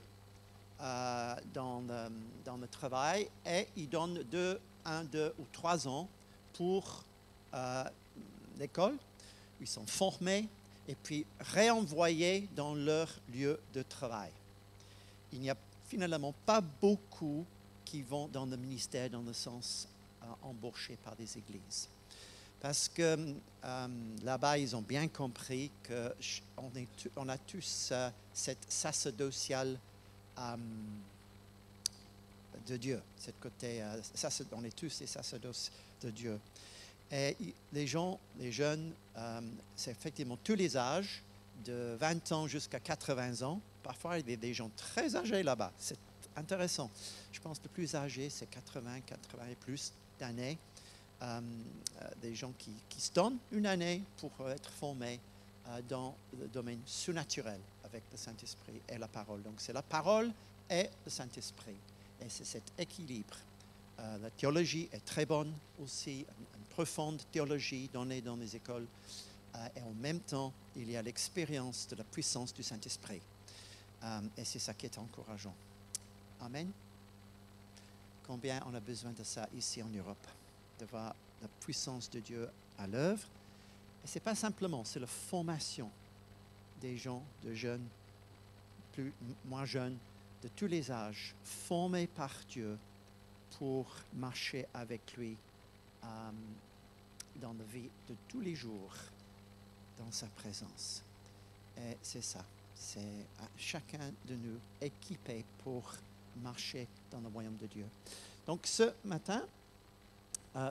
dans le travail et ils donnent 1, 2 ou 3 ans pour l'école. Ils sont formés et puis réenvoyés dans leur lieu de travail. Il n'y a finalement pas beaucoup qui vont dans le ministère dans le sens embauchés par des églises. Parce que là-bas, ils ont bien compris qu'on a tous cette sacerdociale de Dieu. Cette côté, on est tous des sacerdoces de Dieu. Et les gens, les jeunes, c'est effectivement tous les âges, de 20 ans jusqu'à 80 ans. Parfois, il y a des gens très âgés là-bas. C'est intéressant. Je pense que le plus âgé, c'est 80 et plus d'années. Des gens qui se donnent une année pour être formés dans le domaine surnaturel avec le Saint-Esprit et la parole. Donc c'est la parole et le Saint-Esprit. Et c'est cet équilibre. La théologie est très bonne aussi, une profonde théologie donnée dans les écoles. Et en même temps, il y a l'expérience de la puissance du Saint-Esprit. Et c'est ça qui est encourageant. Amen. Combien on a besoin de ça ici en Europe, de voir la puissance de Dieu à l'œuvre. Et ce n'est pas simplement, c'est la formation des gens, de jeunes, moins jeunes, de tous les âges, formés par Dieu pour marcher avec lui dans la vie de tous les jours, dans sa présence. Et c'est ça, c'est à chacun de nous équipé pour marcher dans le royaume de Dieu. Donc ce matin,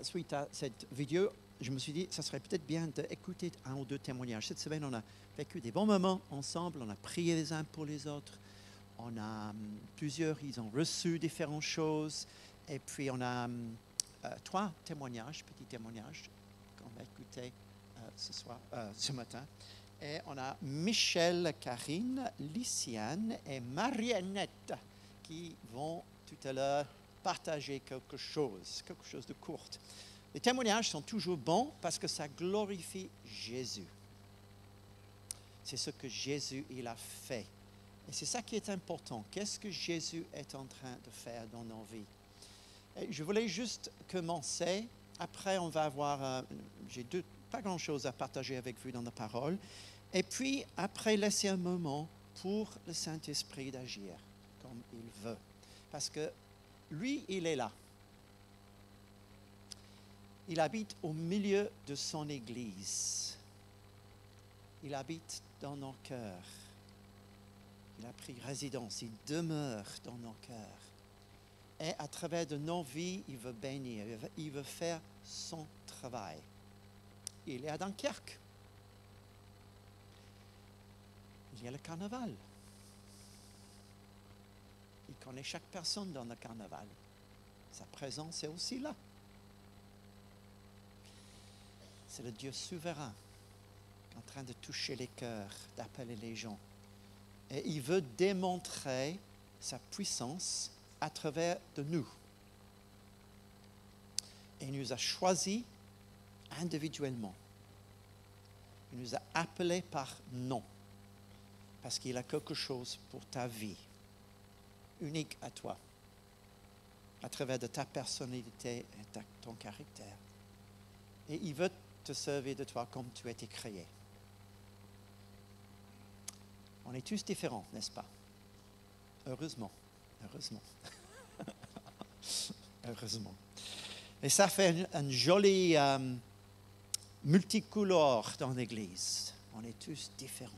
suite à cette vidéo, je me suis dit, ça serait peut-être bien d'écouter 1 ou 2 témoignages. Cette semaine, on a vécu des bons moments ensemble, on a prié les uns pour les autres. On a plusieurs, ils ont reçu différentes choses. Et puis, on a 3 témoignages, petits témoignages, qu'on va écouter ce matin. Et on a Michel, Karine, Lyciane et Mariannette qui vont tout à l'heure partager quelque chose de court. Les témoignages sont toujours bons parce que ça glorifie Jésus. C'est ce que Jésus, il a fait. Et c'est ça qui est important. Qu'est-ce que Jésus est en train de faire dans nos vies? Et je voulais juste commencer. Après, on va avoir... j'ai pas grand-chose à partager avec vous dans la parole. Et puis, après, laisser un moment pour le Saint-Esprit d'agir comme il veut. Parce que lui, il est là. Il habite au milieu de son Église. Il habite dans nos cœurs. Il a pris résidence, il demeure dans nos cœurs. Et à travers de nos vies, il veut bénir, il veut faire son travail. il est à Dunkerque. Il y a le carnaval. Il connaît chaque personne dans le carnaval. Sa présence est aussi là. C'est le Dieu souverain en train de toucher les cœurs, d'appeler les gens. Et il veut démontrer sa puissance à travers de nous. Et il nous a choisis individuellement. Il nous a appelés par nom. Parce qu'il a quelque chose pour ta vie, unique à toi, à travers de ta personnalité et ton caractère. Et il veut te servir de toi comme tu as été créé. On est tous différents, n'est-ce pas? Heureusement. Heureusement. Heureusement. Et ça fait un joli multicolore dans l'Église. On est tous différents.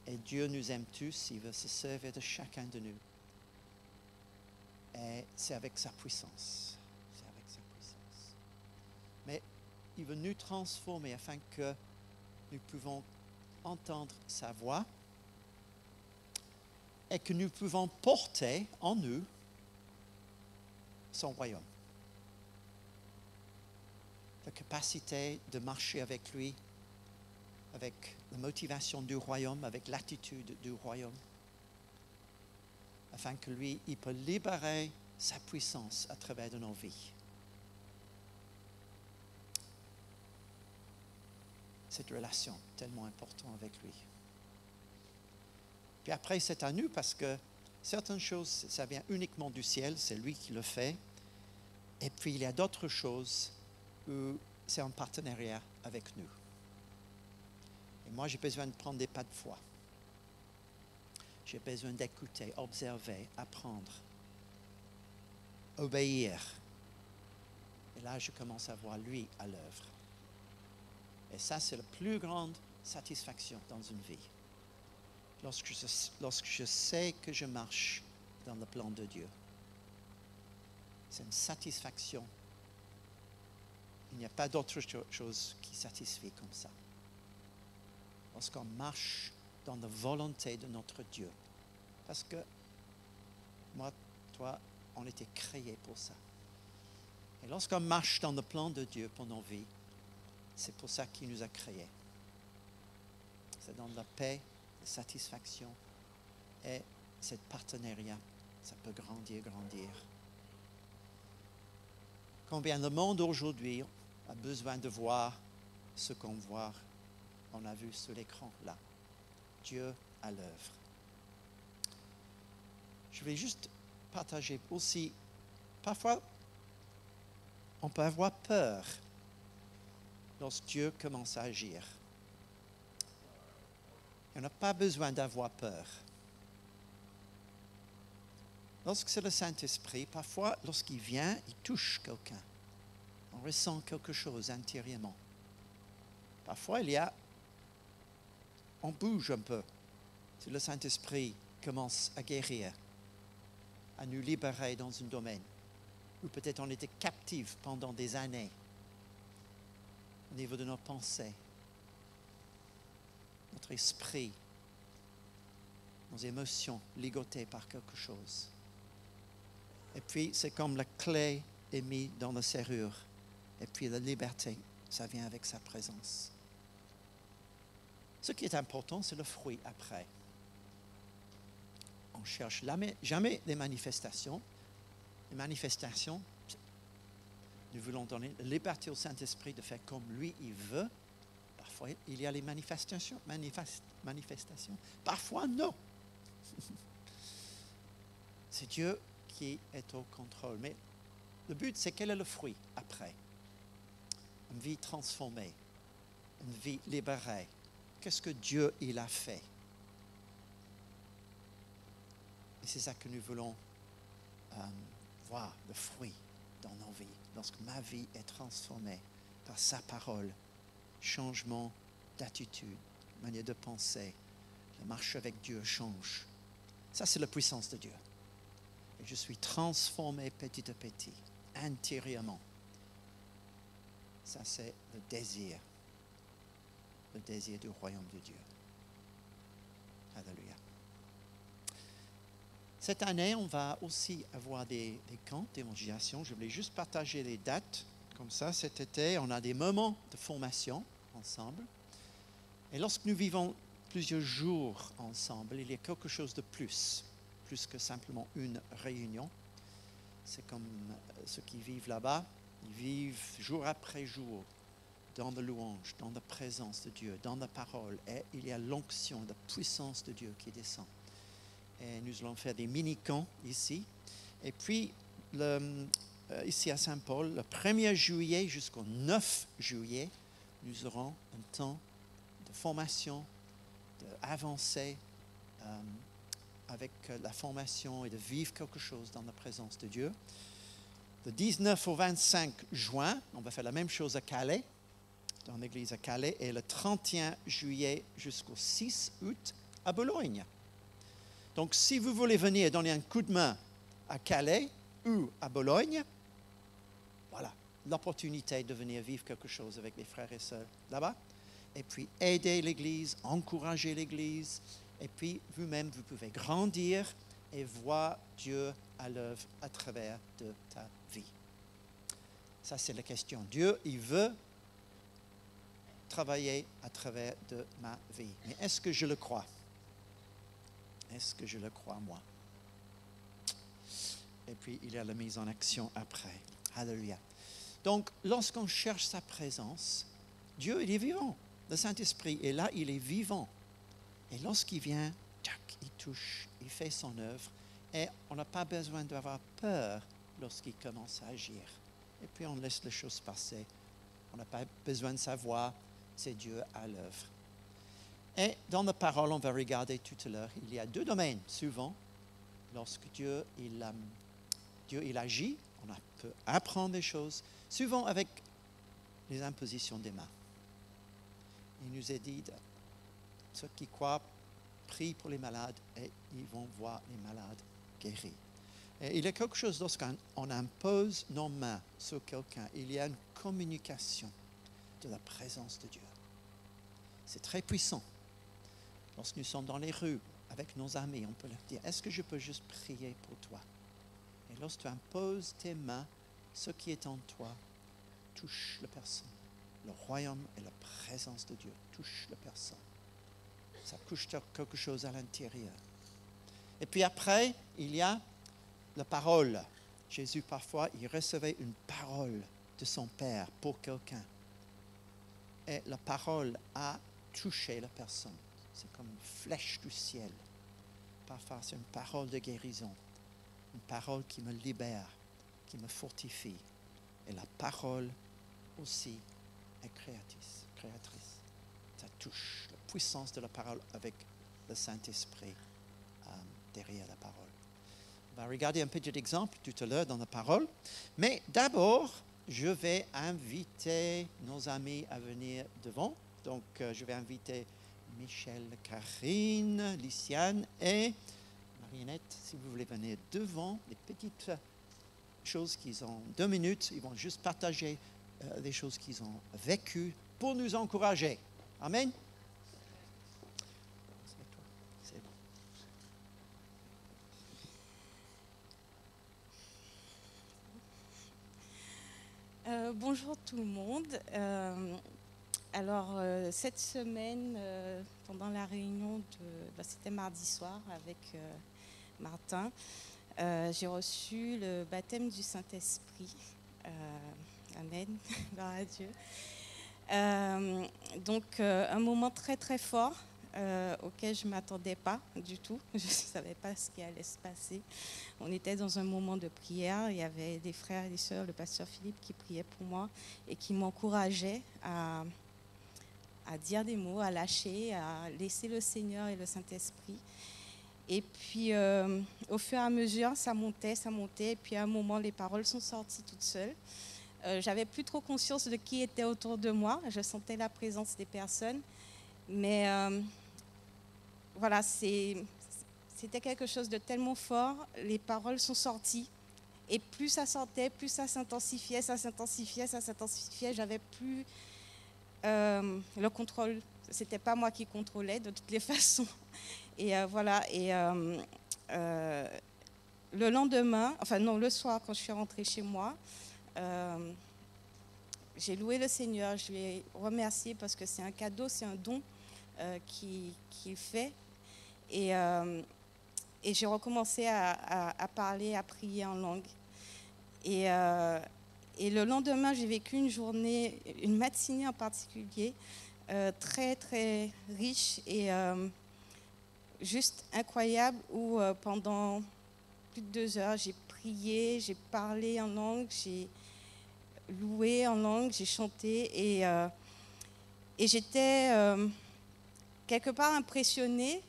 Et Dieu nous aime tous, il veut se servir de chacun de nous. Et c'est avec sa puissance. C'est avec sa puissance. Mais il veut nous transformer afin que nous pouvons entendre sa voix et que nous pouvons porter en nous son royaume. La capacité de marcher avec lui, avec la motivation du royaume, avec l'attitude du royaume, afin que lui, il peut libérer sa puissance à travers de nos vies. Cette relation tellement importante avec lui. Puis après, c'est à nous parce que certaines choses, ça vient uniquement du ciel, c'est lui qui le fait. Et puis il y a d'autres choses où c'est en partenariat avec nous. Et moi, j'ai besoin de prendre des pas de foi. J'ai besoin d'écouter, observer, apprendre, obéir. Et là, je commence à voir lui à l'œuvre. Et ça, c'est la plus grande satisfaction dans une vie. Lorsque je sais que je marche dans le plan de Dieu. C'est une satisfaction. Il n'y a pas d'autre chose qui satisfait comme ça. Lorsqu'on marche dans la volonté de notre Dieu. Parce que moi, toi, on était créés pour ça. Et lorsqu'on marche dans le plan de Dieu pour nos vies, c'est pour ça qu'il nous a créés. C'est dans la paix, la satisfaction et ce partenariat. Ça peut grandir, grandir. Combien le monde aujourd'hui a besoin de voir ce qu'on voit, on a vu sur l'écran là. Dieu à l'œuvre. Je vais juste partager aussi, parfois, on peut avoir peur lorsque Dieu commence à agir. On n'a pas besoin d'avoir peur. Lorsque c'est le Saint-Esprit, parfois, lorsqu'il vient, il touche quelqu'un. On ressent quelque chose intérieurement. Parfois, on bouge un peu. Si le Saint-Esprit commence à guérir, à nous libérer dans un domaine, ou peut-être on était captif pendant des années, au niveau de nos pensées, notre esprit, nos émotions ligotées par quelque chose. Et puis, c'est comme la clé est mise dans la serrure. Et puis, la liberté, ça vient avec sa présence. Ce qui est important, c'est le fruit après. On ne cherche jamais les manifestations. Les manifestations, nous voulons donner la liberté au Saint-Esprit de faire comme lui, il veut. Parfois, il y a les manifestations. Parfois, non. C'est Dieu qui est au contrôle. Mais le but, c'est quel est le fruit après? Une vie transformée, une vie libérée. Qu'est-ce que Dieu il a fait? Et c'est ça que nous voulons voir, le fruit dans nos vies. Lorsque ma vie est transformée par sa parole, changement d'attitude, manière de penser, la marche avec Dieu change. Ça, c'est la puissance de Dieu. Et je suis transformé petit à petit, intérieurement. Ça, c'est le désir du royaume de Dieu. Alléluia. Cette année, on va aussi avoir des camps d'évangélisation. Je voulais juste partager les dates. Comme ça, cet été, on a des moments de formation ensemble. Et lorsque nous vivons plusieurs jours ensemble, il y a quelque chose de plus que simplement une réunion. C'est comme ceux qui vivent là-bas, ils vivent jour après jour dans la louange, dans la présence de Dieu, dans la parole. Et il y a l'onction, la puissance de Dieu qui descend. Et nous allons faire des mini-camps ici. Et puis, ici à Saint-Paul, le 1er juillet jusqu'au 9 juillet, nous aurons un temps de formation, d'avancer avec la formation et de vivre quelque chose dans la présence de Dieu. Le 19 au 25 juin, on va faire la même chose à Calais, dans l'église à Calais, et le 31 juillet jusqu'au 6 août à Bologne. Donc, si vous voulez venir donner un coup de main à Calais ou à Bologne, voilà, l'opportunité de venir vivre quelque chose avec les frères et sœurs là-bas. Et puis, aider l'Église, encourager l'Église. Et puis, vous-même, vous pouvez grandir et voir Dieu à l'œuvre à travers de ta vie. Ça, c'est la question. Dieu, il veut travailler à travers de ma vie. Mais est-ce que je le crois? Est-ce que je le crois, moi? Et puis, il y a la mise en action après. Alléluia. Donc, lorsqu'on cherche sa présence, Dieu, il est vivant. Le Saint-Esprit est là, il est vivant. Et lorsqu'il vient, tac, il touche, il fait son œuvre. Et on n'a pas besoin d'avoir peur lorsqu'il commence à agir. Et puis, on laisse les choses passer. On n'a pas besoin de savoir, c'est Dieu à l'œuvre. Et dans la parole, on va regarder tout à l'heure, il y a deux domaines, souvent, lorsque Dieu il agit, on peut apprendre des choses, souvent avec les impositions des mains. Il nous est dit, ceux qui croient, prient pour les malades et ils vont voir les malades guéris. Et il y a quelque chose lorsqu'on impose nos mains sur quelqu'un, il y a une communication de la présence de Dieu. C'est très puissant. Lorsque nous sommes dans les rues avec nos amis, on peut leur dire, est-ce que je peux juste prier pour toi? Et lorsque tu imposes tes mains, ce qui est en toi touche la personne. Le royaume et la présence de Dieu touchent la personne. Ça touche quelque chose à l'intérieur. Et puis après, il y a la parole. Jésus, parfois, il recevait une parole de son Père pour quelqu'un. Et la parole a touché la personne. C'est comme une flèche du ciel. Parfois, c'est une parole de guérison. Une parole qui me libère, qui me fortifie. Et la parole aussi est créatrice. Ça touche la puissance de la parole avec le Saint-Esprit derrière la parole. On va regarder un petit exemple tout à l'heure dans la parole. Mais d'abord, je vais inviter nos amis à venir devant. Donc, je vais inviter Michel, Karine, Lyciane et Marionnette, si vous voulez venir devant, les petites choses qu'ils ont 2 minutes, ils vont juste partager les choses qu'ils ont vécues pour nous encourager. Amen. C'est bon. Bonjour tout le monde. Alors, cette semaine, pendant la réunion, c'était mardi soir avec Martin, j'ai reçu le baptême du Saint-Esprit. Amen, gloire à Dieu. Donc, un moment très très fort auquel je ne m'attendais pas du tout. Je ne savais pas ce qui allait se passer. On était dans un moment de prière. Il y avait des frères et des sœurs, le pasteur Philippe qui priait pour moi et qui m'encourageait à dire des mots, à lâcher, à laisser le Seigneur et le Saint-Esprit. Et puis, au fur et à mesure, ça montait. Et puis, à un moment, les paroles sont sorties toutes seules. J'avais plus trop conscience de qui était autour de moi. Je sentais la présence des personnes. Mais voilà, c'était quelque chose de tellement fort. Les paroles sont sorties. Et plus ça sortait, plus ça s'intensifiait. J'avais plus le contrôle, c'était pas moi qui contrôlais de toutes les façons. Et voilà. Et le lendemain, enfin non, le soir, quand je suis rentrée chez moi, j'ai loué le Seigneur. Je lui ai remercié parce que c'est un cadeau, c'est un don qu'il fait. Et j'ai recommencé à parler, à prier en langue. Et le lendemain, j'ai vécu une journée, une matinée en particulier, très, très riche et juste incroyable, où pendant plus de 2 heures, j'ai prié, j'ai parlé en langue, j'ai loué en langue, j'ai chanté. Et j'étais quelque part impressionnée,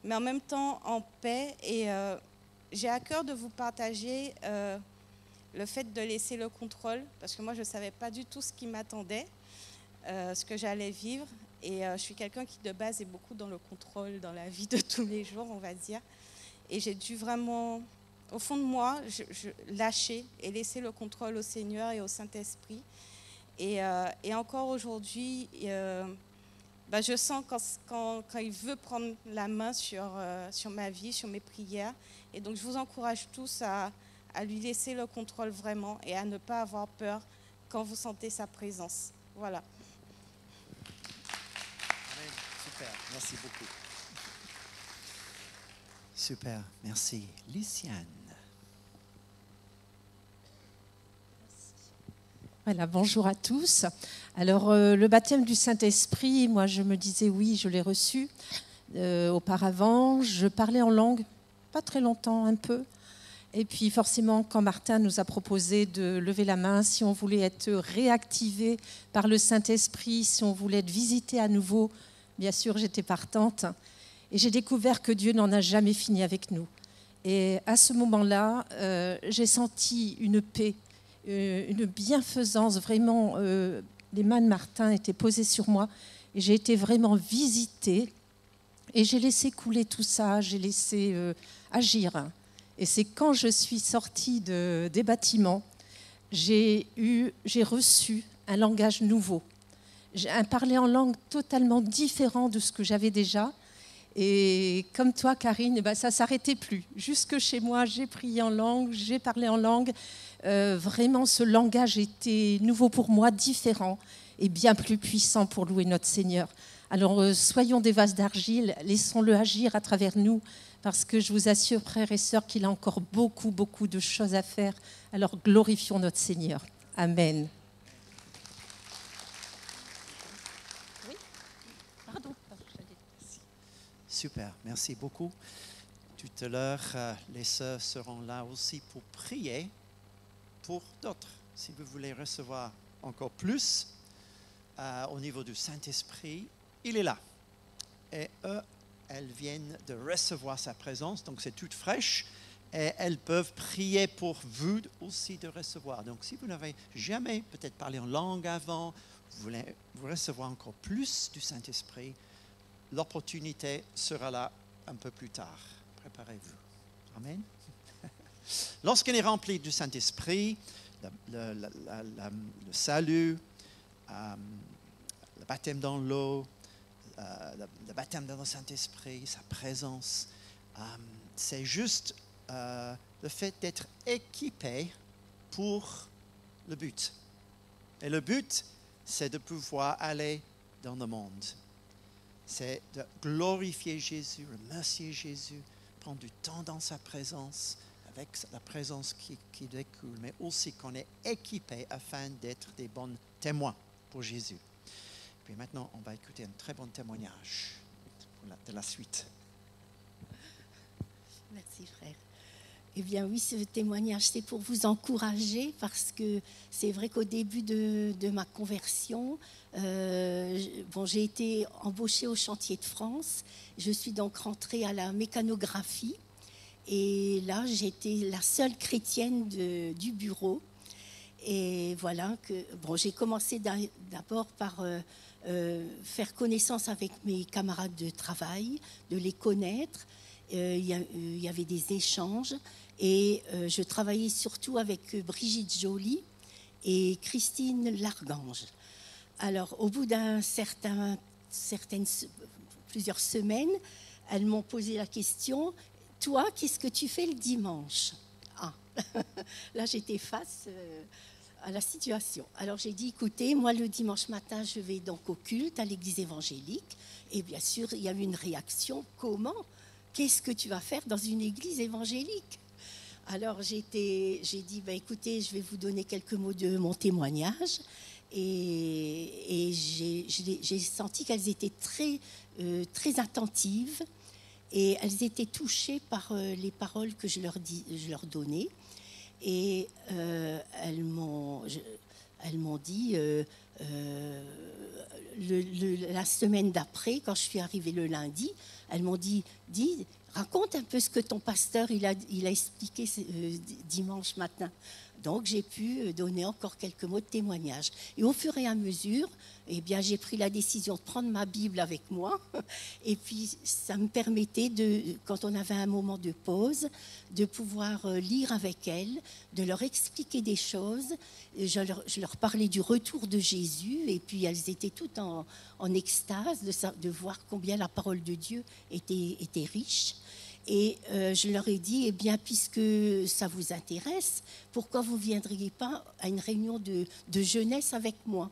mais en même temps en paix. Et j'ai à cœur de vous partager le fait de laisser le contrôle, parce que moi, je ne savais pas du tout ce qui m'attendait, ce que j'allais vivre. Et je suis quelqu'un qui, de base, est beaucoup dans le contrôle dans la vie de tous les jours, on va dire. Et j'ai dû vraiment, au fond de moi, lâcher et laisser le contrôle au Seigneur et au Saint-Esprit. Et encore aujourd'hui, je sens quand il veut prendre la main sur ma vie, sur mes prières. Et donc, je vous encourage tous à lui laisser le contrôle vraiment et à ne pas avoir peur quand vous sentez sa présence. Voilà. Amen. Super, merci beaucoup. Super, merci. Luciane. Voilà, bonjour à tous. Alors, le baptême du Saint-Esprit, moi, je me disais oui, je l'ai reçu. Auparavant, je parlais en langue, pas très longtemps, un peu. Et puis, forcément, quand Martin nous a proposé de lever la main, si on voulait être réactivé par le Saint-Esprit, si on voulait être visité à nouveau, bien sûr, j'étais partante. Et j'ai découvert que Dieu n'en a jamais fini avec nous. Et à ce moment-là, j'ai senti une paix, une bienfaisance, vraiment, les mains de Martin étaient posées sur moi et j'ai été vraiment visitée et j'ai laissé couler tout ça, j'ai laissé agir. Et c'est quand je suis sortie des bâtiments, j'ai reçu un langage nouveau, un parler en langue totalement différent de ce que j'avais déjà. Et comme toi, Karine, ça ne s'arrêtait plus. Jusque chez moi, j'ai prié en langue, j'ai parlé en langue. Vraiment, ce langage était nouveau pour moi, différent et bien plus puissant pour louer notre Seigneur. Alors, soyons des vases d'argile, laissons-le agir à travers nous, parce que je vous assure, frères et sœurs, qu'il a encore beaucoup, beaucoup de choses à faire. Alors, glorifions notre Seigneur. Amen. Oui, pardon. Super, merci beaucoup. Tout à l'heure, les sœurs seront là aussi pour prier pour d'autres. Si vous voulez recevoir encore plus au niveau du Saint-Esprit, il est là. Et eux, elles viennent de recevoir sa présence, donc c'est toute fraîche. Et elles peuvent prier pour vous aussi de recevoir. Donc si vous n'avez jamais peut-être parlé en langue avant, vous voulez recevoir encore plus du Saint-Esprit, l'opportunité sera là un peu plus tard. Préparez-vous. Amen. Lorsqu'on est rempli du Saint-Esprit, le salut, le baptême dans l'eau, le baptême dans le Saint-Esprit, sa présence, c'est juste le fait d'être équipé pour le but. Et le but, c'est de pouvoir aller dans le monde. C'est de glorifier Jésus, remercier Jésus, prendre du temps dans sa présence, avec la présence qui découle, mais aussi qu'on est équipé afin d'être des bons témoins pour Jésus. Puis maintenant, on va écouter un très bon témoignage de la suite. Merci, frère. Eh bien oui, ce témoignage, c'est pour vous encourager, parce que c'est vrai qu'au début de ma conversion, j'ai été embauchée au Chantier de France. Je suis donc rentrée à la mécanographie. Et là, j'étais la seule chrétienne du bureau. Et voilà que j'ai commencé d'abord par faire connaissance avec mes camarades de travail, de les connaître. Il y avait des échanges. Et je travaillais surtout avec Brigitte Joly et Christine Largange. Alors, au bout plusieurs semaines, elles m'ont posé la question, toi, qu'est-ce que tu fais le dimanche? Ah, là, j'étais face à la situation. Alors, j'ai dit, écoutez, moi, le dimanche matin, je vais donc au culte à l'église évangélique. Et bien sûr, il y a eu une réaction. Comment? Qu'est-ce que tu vas faire dans une église évangélique? Alors, j'ai dit, écoutez, je vais vous donner quelques mots de mon témoignage. Et j'ai senti qu'elles étaient très attentives et elles étaient touchées par les paroles que je leur donnais. Et elles m'ont dit, la semaine d'après, quand je suis arrivée le lundi, elles m'ont dit, raconte un peu ce que ton pasteur il a expliqué dimanche matin. Donc j'ai pu donner encore quelques mots de témoignage. Et au fur et à mesure, eh bien, j'ai pris la décision de prendre ma Bible avec moi. Et puis ça me permettait, quand on avait un moment de pause, de pouvoir lire avec elles, de leur expliquer des choses. Je leur parlais du retour de Jésus. Et puis elles étaient toutes en extase de voir combien la parole de Dieu était riche. Et je leur ai dit, eh bien, puisque ça vous intéresse, pourquoi vous ne viendriez pas à une réunion de jeunesse avec moi?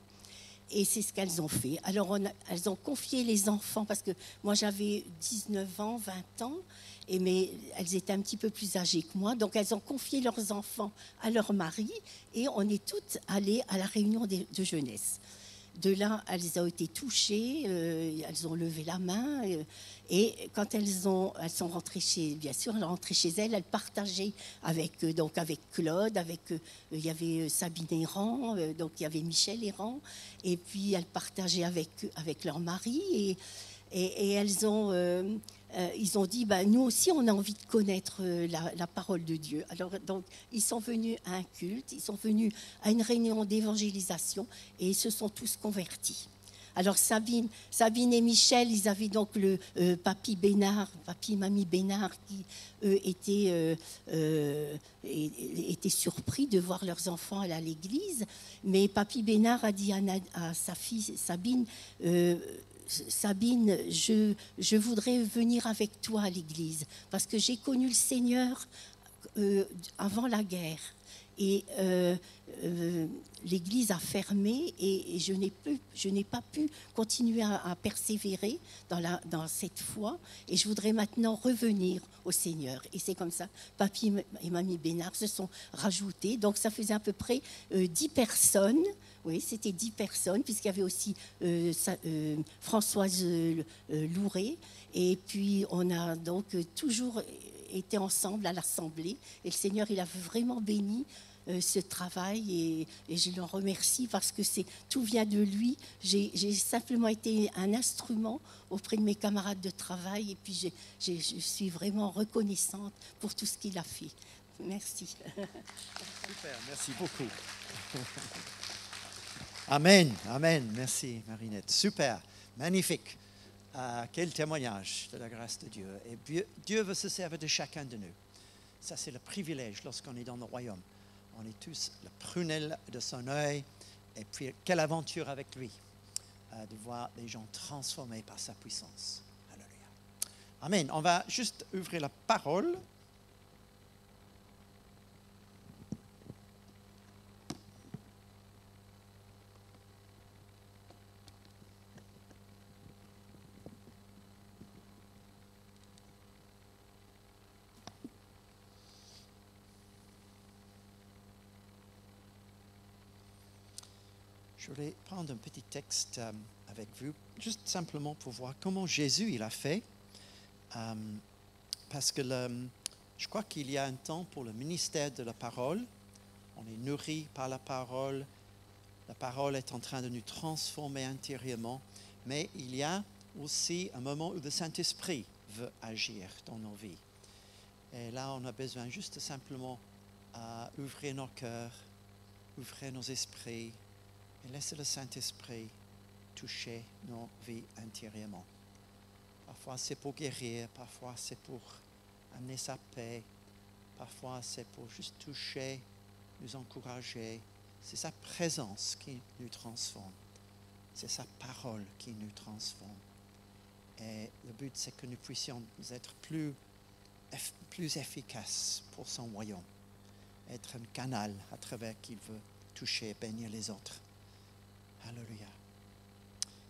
Et c'est ce qu'elles ont fait. Alors, elles ont confié les enfants, parce que moi, j'avais 19 ans, 20 ans, mais elles étaient un petit peu plus âgées que moi. Donc, elles ont confié leurs enfants à leur mari, et on est toutes allées à la réunion de jeunesse. De là, elles ont été touchées, elles ont levé la main. Et quand elles sont rentrées elles rentraient chez elles, elles partageaient avec Claude, il y avait Sabine Errand, donc il y avait Michel Errand, et puis elles partageaient avec leur mari. Et ils ont dit, nous aussi, on a envie de connaître la parole de Dieu. Alors, donc, ils sont venus à un culte, ils sont venus à une réunion d'évangélisation et ils se sont tous convertis. Alors, Sabine et Michel, ils avaient donc le papy et mamie Bénard qui, eux, étaient surpris de voir leurs enfants aller à l'église. Mais papy Bénard a dit à sa fille Sabine, Sabine, je voudrais venir avec toi à l'église parce que j'ai connu le Seigneur avant la guerre. Et l'église a fermé et je n'ai pas pu continuer à persévérer dans cette foi. Et je voudrais maintenant revenir au Seigneur. Et c'est comme ça, papy et mamie Bénard se sont rajoutés. Donc ça faisait à peu près 10 personnes. Oui, c'était 10 personnes, puisqu'il y avait aussi Françoise Louret. Et puis, on a donc toujours été ensemble à l'Assemblée. Et le Seigneur, il a vraiment béni ce travail. Et je l'en remercie parce que tout vient de lui. J'ai simplement été un instrument auprès de mes camarades de travail. Et puis, je suis vraiment reconnaissante pour tout ce qu'il a fait. Merci. Super, merci beaucoup. Amen, amen. Merci Marinette. Super, magnifique. Quel témoignage de la grâce de Dieu. Et Dieu veut se servir de chacun de nous. Ça, c'est le privilège lorsqu'on est dans le royaume. On est tous la prunelle de son œil. Et puis, quelle aventure avec lui de voir les gens transformés par sa puissance. Alléluia. Amen. On va juste ouvrir la parole. Je voulais prendre un petit texte avec vous, juste simplement pour voir comment Jésus il a fait. Parce que je crois qu'il y a un temps pour le ministère de la parole. On est nourri par la parole. La parole est en train de nous transformer intérieurement. Mais il y a aussi un moment où le Saint-Esprit veut agir dans nos vies. Et là, on a besoin juste simplement d'ouvrir nos cœurs, ouvrir nos esprits, et laisser le Saint-Esprit toucher nos vies intérieurement. Parfois c'est pour guérir, parfois c'est pour amener sa paix, parfois c'est pour juste toucher, nous encourager. C'est sa présence qui nous transforme. C'est sa parole qui nous transforme. Et le but, c'est que nous puissions être plus efficaces pour son royaume. Être un canal à travers qui il veut toucher et bénir les autres. Alléluia.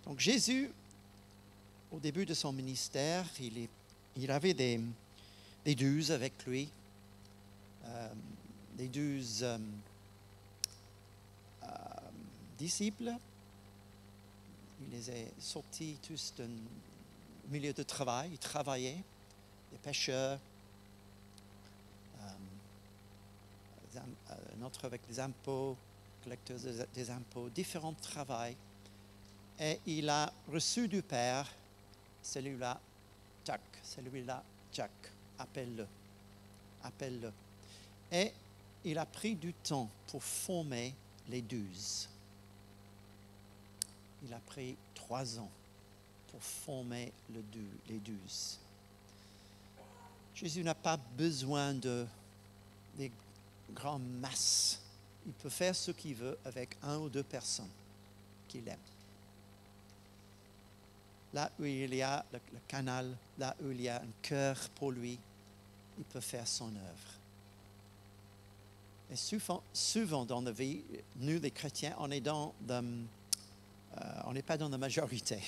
Donc Jésus, au début de son ministère, il avait des 12 avec lui, des 12 disciples. Il les a sortis tous d'un milieu de travail. Ils travaillaient, des pêcheurs, un autre avec des impôts, collecteurs des impôts, différents travails. Et il a reçu du Père, celui-là, tchac, celui-là, tchac, appelle-le. Et il a pris du temps pour former les 12. Il a pris 3 ans pour former les 12. Jésus n'a pas besoin des grandes masses. Il peut faire ce qu'il veut avec 1 ou 2 personnes qu'il aime. Là où il y a le canal, là où il y a un cœur pour lui, il peut faire son œuvre. Et souvent dans la vie, nous les chrétiens, on n'est pas dans la majorité.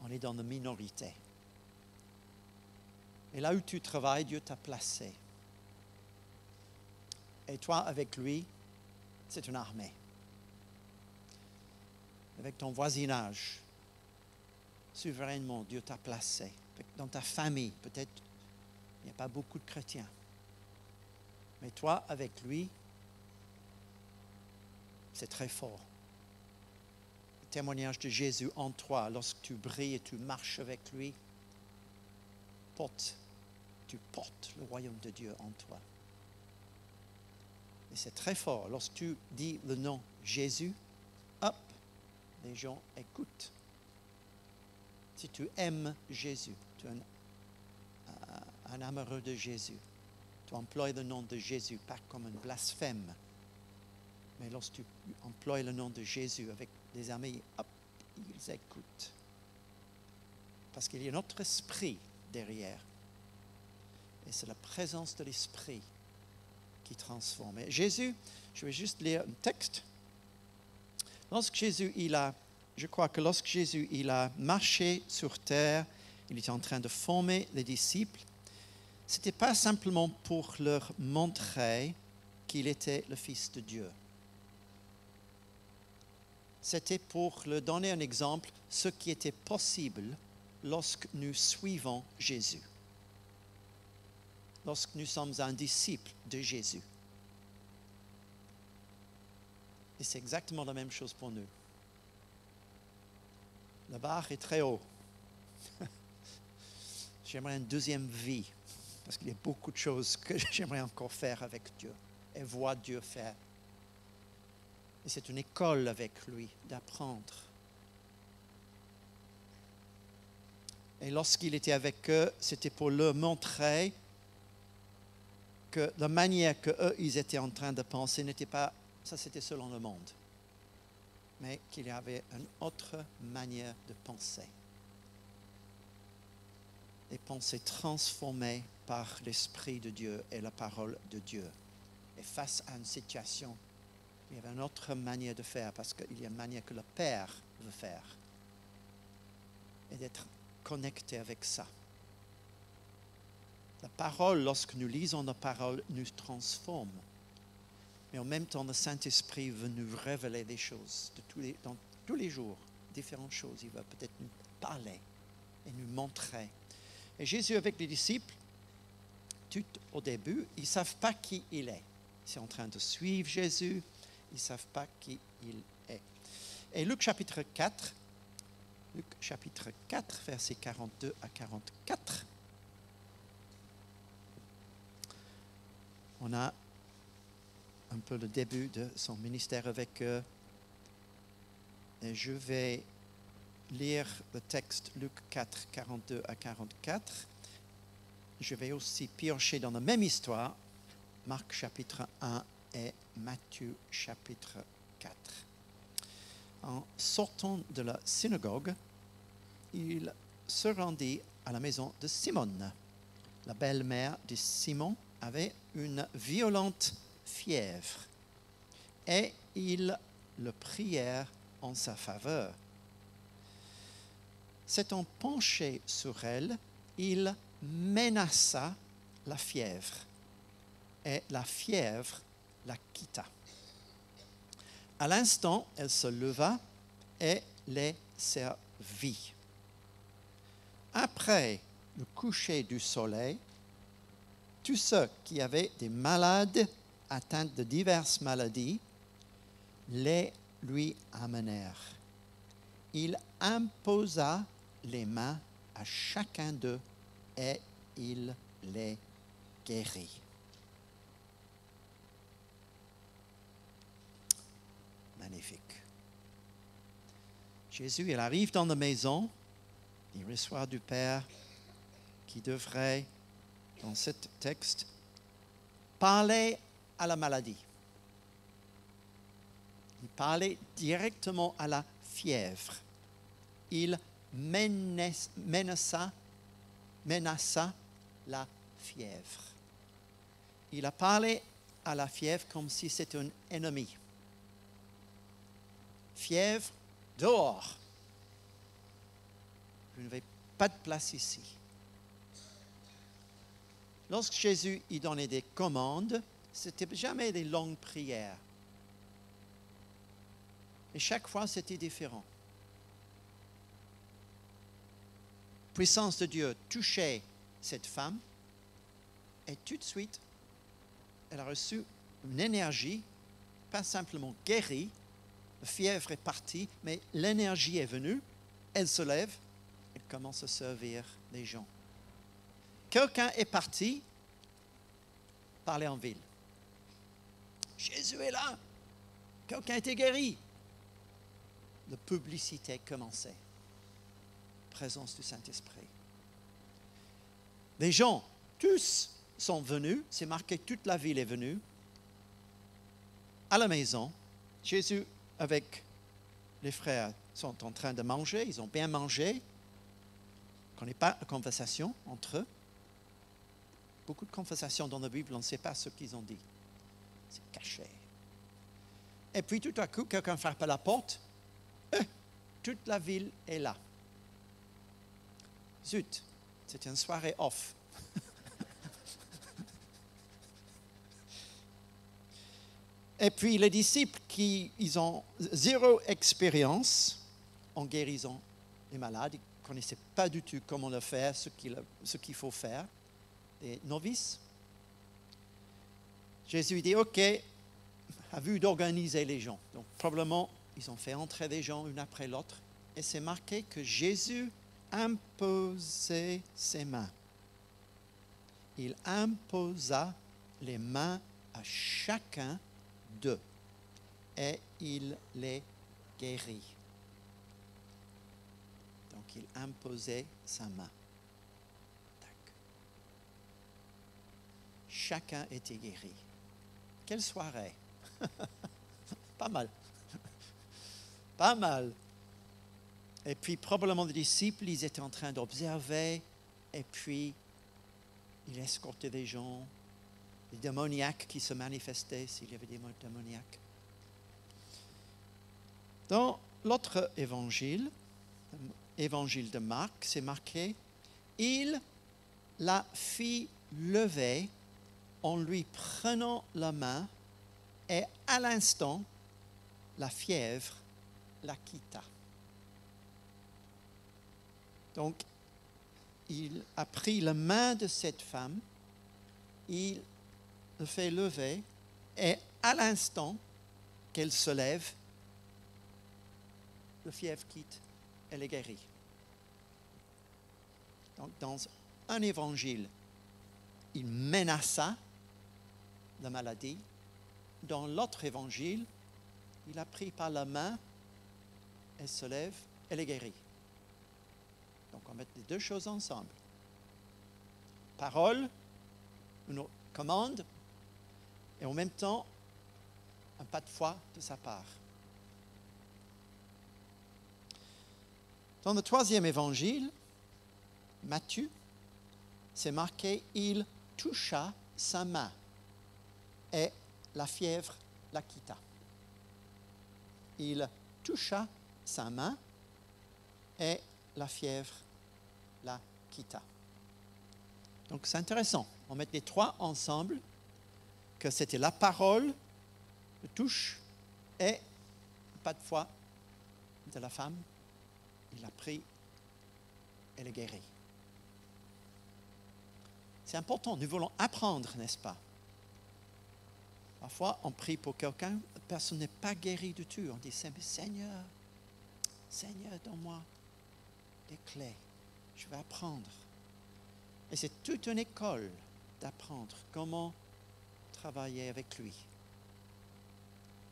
On est dans la minorité. Et là où tu travailles, Dieu t'a placé. Et toi, avec lui, c'est une armée. Avec ton voisinage, souverainement, Dieu t'a placé. Dans ta famille, peut-être, il n'y a pas beaucoup de chrétiens. Mais toi, avec lui, c'est très fort. Le témoignage de Jésus en toi, lorsque tu brilles et tu marches avec lui, tu portes le royaume de Dieu en toi. Et c'est très fort. Lorsque tu dis le nom Jésus, hop, les gens écoutent. Si tu aimes Jésus, tu es un amoureux de Jésus, tu emploies le nom de Jésus, pas comme un blasphème, mais lorsque tu emploies le nom de Jésus avec des amis, hop, ils écoutent. Parce qu'il y a notre esprit derrière. Et c'est la présence de l'esprit qui transforme. Et Jésus, je vais juste lire un texte. Lorsque Jésus, je crois que lorsque Jésus, il a marché sur terre, il était en train de former les disciples, ce n'était pas simplement pour leur montrer qu'il était le Fils de Dieu. C'était pour leur donner un exemple, ce qui était possible lorsque nous suivons Jésus. Lorsque nous sommes un disciple de Jésus. Et c'est exactement la même chose pour nous. La barre est très haut. J'aimerais une deuxième vie, parce qu'il y a beaucoup de choses que j'aimerais encore faire avec Dieu et voir Dieu faire. Et c'est une école avec lui d'apprendre. Et lorsqu'il était avec eux, c'était pour leur montrer que la manière qu'eux, ils étaient en train de penser n'était pas, ça c'était selon le monde, mais qu'il y avait une autre manière de penser. Des pensées transformées par l'Esprit de Dieu et la parole de Dieu. Et face à une situation, il y avait une autre manière de faire, parce qu'il y a une manière que le Père veut faire. Et d'être connecté avec ça. La parole, lorsque nous lisons la parole, nous transforme. Mais en même temps, le Saint-Esprit veut nous révéler des choses dans tous les jours, différentes choses. Il va peut-être nous parler et nous montrer. Et Jésus avec les disciples, tout au début, ils ne savent pas qui il est. Ils sont en train de suivre Jésus, ils ne savent pas qui il est. Et Luc chapitre 4, versets 42 à 44, on a un peu le début de son ministère avec eux. Et je vais lire le texte Luc 4, 42 à 44. Je vais aussi piocher dans la même histoire, Marc chapitre 1 et Matthieu chapitre 4. en sortant de la synagogue, il se rendit à la maison de Simone. La belle-mère de Simon avait une violente fièvre et ils le prièrent en sa faveur. S'étant penché sur elle, il menaça la fièvre et la fièvre la quitta. À l'instant, elle se leva et les servit. Après le coucher du soleil, tous ceux qui avaient des malades atteints de diverses maladies les lui amenèrent. Il imposa les mains à chacun d'eux et il les guérit. Magnifique. Jésus, il arrive dans la maison, il reçoit du Père qui devrait, dans ce texte, parler à la maladie. Il parlait directement à la fièvre. Il menaça la fièvre. Il a parlé à la fièvre comme si c'était un ennemi. Fièvre, dehors. Vous n'avez pas de place ici. Lorsque Jésus y donnait des commandes, ce n'était jamais des longues prières. Et chaque fois, c'était différent. Puissance de Dieu touchait cette femme et tout de suite, elle a reçu une énergie, pas simplement guérie, la fièvre est partie, mais l'énergie est venue, elle se lève, elle commence à servir les gens. Quelqu'un est parti parler en ville. Jésus est là, quelqu'un a été guéri. La publicité commençait. Présence du Saint-Esprit. Les gens, tous sont venus, c'est marqué, toute la ville est venue, à la maison. Jésus, avec les frères, sont en train de manger, ils ont bien mangé. On ne connaît pas la conversation entre eux. Beaucoup de conversations dans la Bible, on ne sait pas ce qu'ils ont dit. C'est caché. Et puis tout à coup, quelqu'un frappe à la porte. Toute la ville est là. Zut, c'est une soirée off. Et puis les disciples ils ont zéro expérience en guérissant les malades, ils ne connaissaient pas du tout comment le faire, ce qu'il faut faire. Des novices. Jésus dit, OK, à vue d'organiser les gens. Donc probablement, ils ont fait entrer des gens une après l'autre. Et c'est marqué que Jésus imposait ses mains. Il imposa les mains à chacun d'eux. Et il les guérit. Donc il imposait sa main. Chacun était guéri. Quelle soirée! Pas mal. Pas mal. Et puis probablement les disciples, ils étaient en train d'observer et puis ils escortaient des gens, des démoniaques qui se manifestaient s'il y avait des démoniaques. Dans l'autre évangile, l'évangile de Marc, c'est marqué, il la fit lever en lui prenant la main et à l'instant, la fièvre la quitta. Donc, il a pris la main de cette femme, il le fait lever et à l'instant qu'elle se lève, la fièvre quitte, elle est guérie. Donc, dans un évangile, il menaça la maladie. Dans l'autre évangile, il a pris par la main, elle se lève, elle est guérie. Donc on met les deux choses ensemble. Parole, une commande, et en même temps, un pas de foi de sa part. Dans le 3e évangile, Matthieu, c'est marqué « Il toucha sa main et la fièvre la quitta ». Il toucha sa main et la fièvre la quitta. Donc c'est intéressant. On met les trois ensemble, que c'était la parole, le touche et pas de foi de la femme. Il a pris et le guéri. C'est important, nous voulons apprendre, n'est-ce pas? Parfois, on prie pour quelqu'un, la personne n'est pas guérie du tout. On dit, Seigneur, Seigneur, donne-moi des clés. Je vais apprendre. Et c'est toute une école d'apprendre comment travailler avec lui,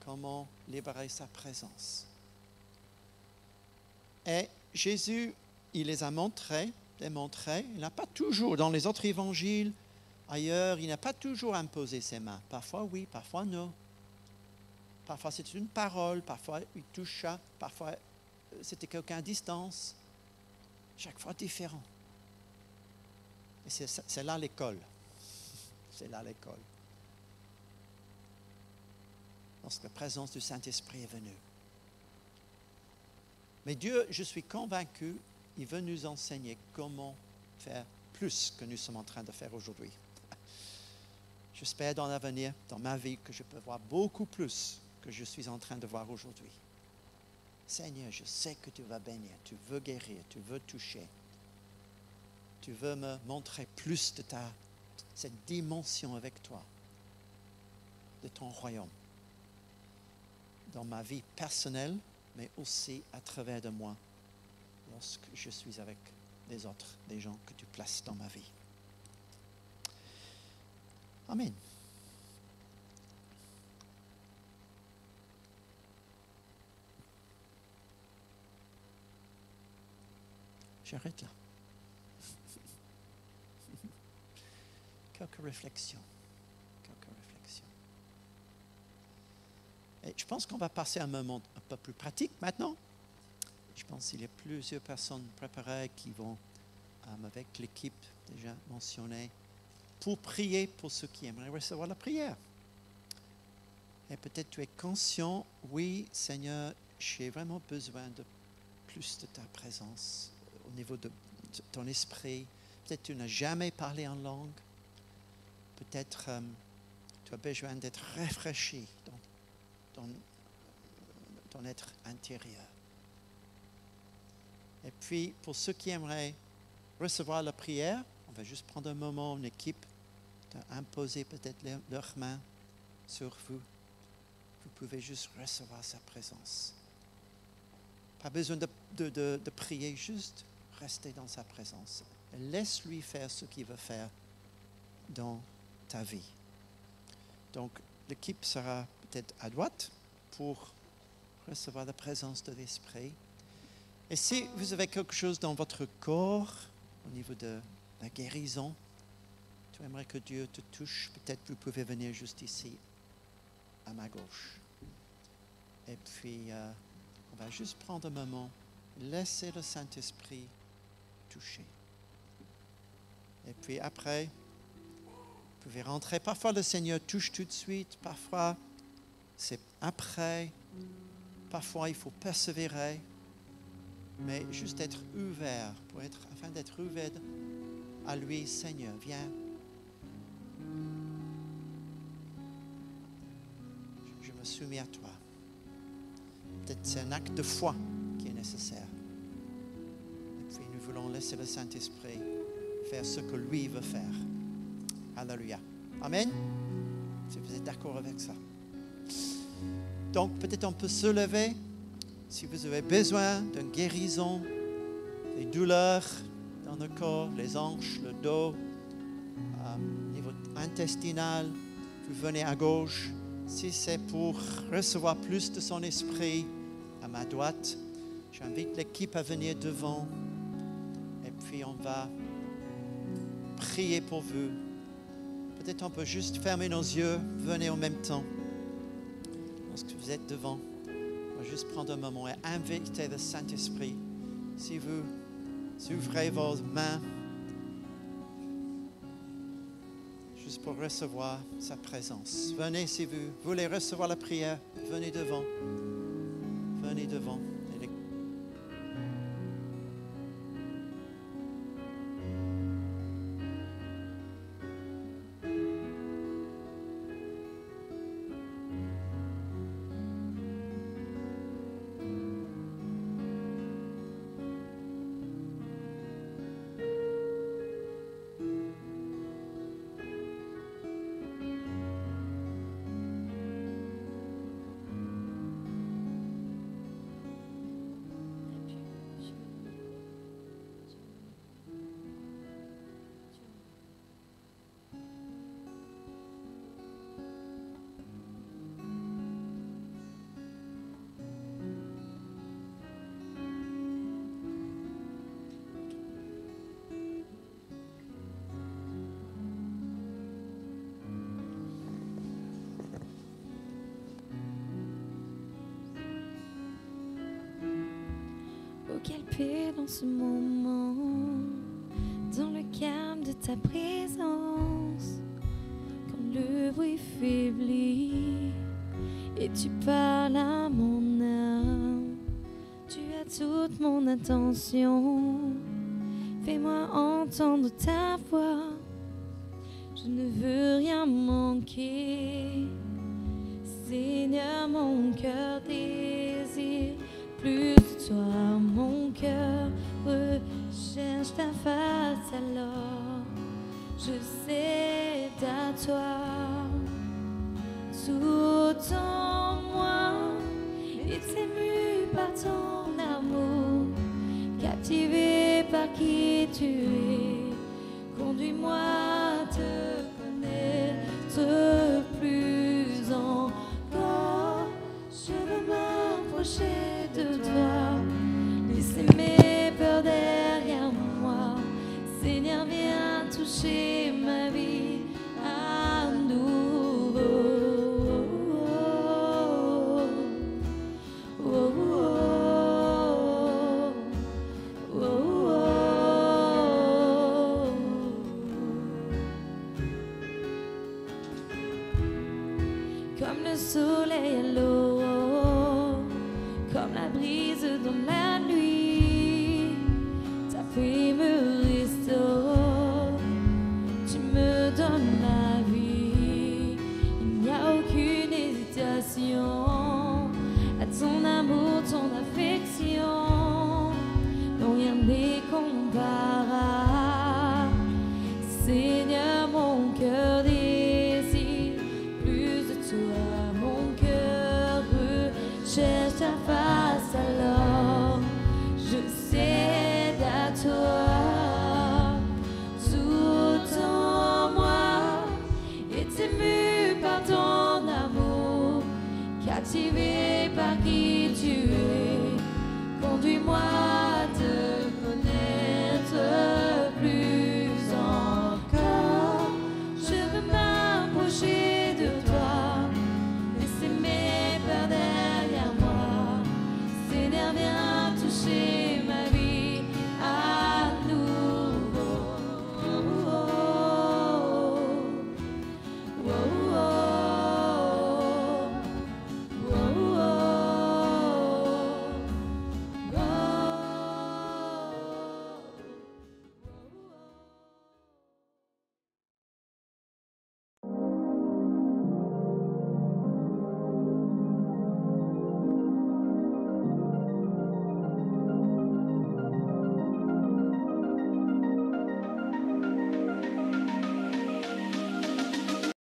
comment libérer sa présence. Et Jésus, il les a démontrés. Il n'a pas toujours, dans les autres évangiles, ailleurs, il n'a pas toujours imposé ses mains. Parfois oui, parfois non. Parfois c'est une parole, parfois il toucha, parfois c'était quelqu'un à distance. Chaque fois différent. Et c'est là l'école. C'est là l'école. Lorsque la présence du Saint-Esprit est venue. Mais Dieu, je suis convaincu, il veut nous enseigner comment faire plus que nous sommes en train de faire aujourd'hui. J'espère dans l'avenir, dans ma vie, que je peux voir beaucoup plus que je suis en train de voir aujourd'hui. Seigneur, je sais que tu vas bénir, tu veux guérir, tu veux toucher. Tu veux me montrer plus de cette dimension avec toi, de ton royaume, dans ma vie personnelle, mais aussi à travers de moi, lorsque je suis avec les autres, les gens que tu places dans ma vie. Amen. J'arrête là. Quelques réflexions. Et je pense qu'on va passer à un moment un peu plus pratique maintenant. Je pense qu'il y a plusieurs personnes préparées qui vont, avec l'équipe déjà mentionnée, pour prier pour ceux qui aimeraient recevoir la prière. Et peut-être tu es conscient, oui, Seigneur, j'ai vraiment besoin de plus de ta présence au niveau de ton esprit. Peut-être tu n'as jamais parlé en langue. Peut-être tu as besoin d'être rafraîchi dans ton être intérieur. Et puis, pour ceux qui aimeraient recevoir la prière, on va juste prendre un moment, une équipe, d'imposer peut-être leurs mains sur vous. Vous pouvez juste recevoir sa présence. Pas besoin de prier, juste rester dans sa présence. Et laisse-lui faire ce qu'il veut faire dans ta vie. Donc, l'équipe sera peut-être à droite pour recevoir la présence de l'Esprit. Et si vous avez quelque chose dans votre corps, au niveau de la guérison, tu aimerais que Dieu te touche, peut-être vous pouvez venir juste ici, à ma gauche. Et puis, on va juste prendre un moment, laisser le Saint-Esprit toucher. Et puis après, vous pouvez rentrer. Parfois, le Seigneur touche tout de suite. Parfois, c'est après. Parfois, il faut persévérer. Mais juste être ouvert, afin d'être ouvert à lui, Seigneur, viens. Je me soumets à toi. Peut-être c'est un acte de foi qui est nécessaire. Et puis nous voulons laisser le Saint-Esprit faire ce que lui veut faire. Alléluia. Amen. Si vous êtes d'accord avec ça. Donc peut-être on peut se lever. Si vous avez besoin d'une guérison, des douleurs dans le corps, les hanches, le dos, au niveau intestinal, vous venez à gauche. Si c'est pour recevoir plus de son esprit, à ma droite, j'invite l'équipe à venir devant. Et puis on va prier pour vous. Peut-être on peut juste fermer nos yeux, venez en même temps. Lorsque vous êtes devant, on va juste prendre un moment et inviter le Saint-Esprit si vous ouvrez vos mains, juste pour recevoir sa présence. Venez si vous voulez recevoir la prière, venez devant. Venez devant. Oh, quelle paix dans ce moment, dans le calme de ta présence, quand le bruit faiblit et tu parles à mon âme. Tu as toute mon attention, fais-moi entendre ta voix. Je ne veux rien manquer, Seigneur, mon cœur désire plus de toi, mon cœur recherche ta face, alors je sais à toi. Tout en moi est ému par ton amour, captivé par qui tu es. Conduis-moi à te connaître plus encore. Je veux m'approcher de toi, laisser mes peurs derrière moi. Seigneur, viens toucher ma vie à nouveau. Oh, oh, oh, oh. Comme le soleil à l'aube,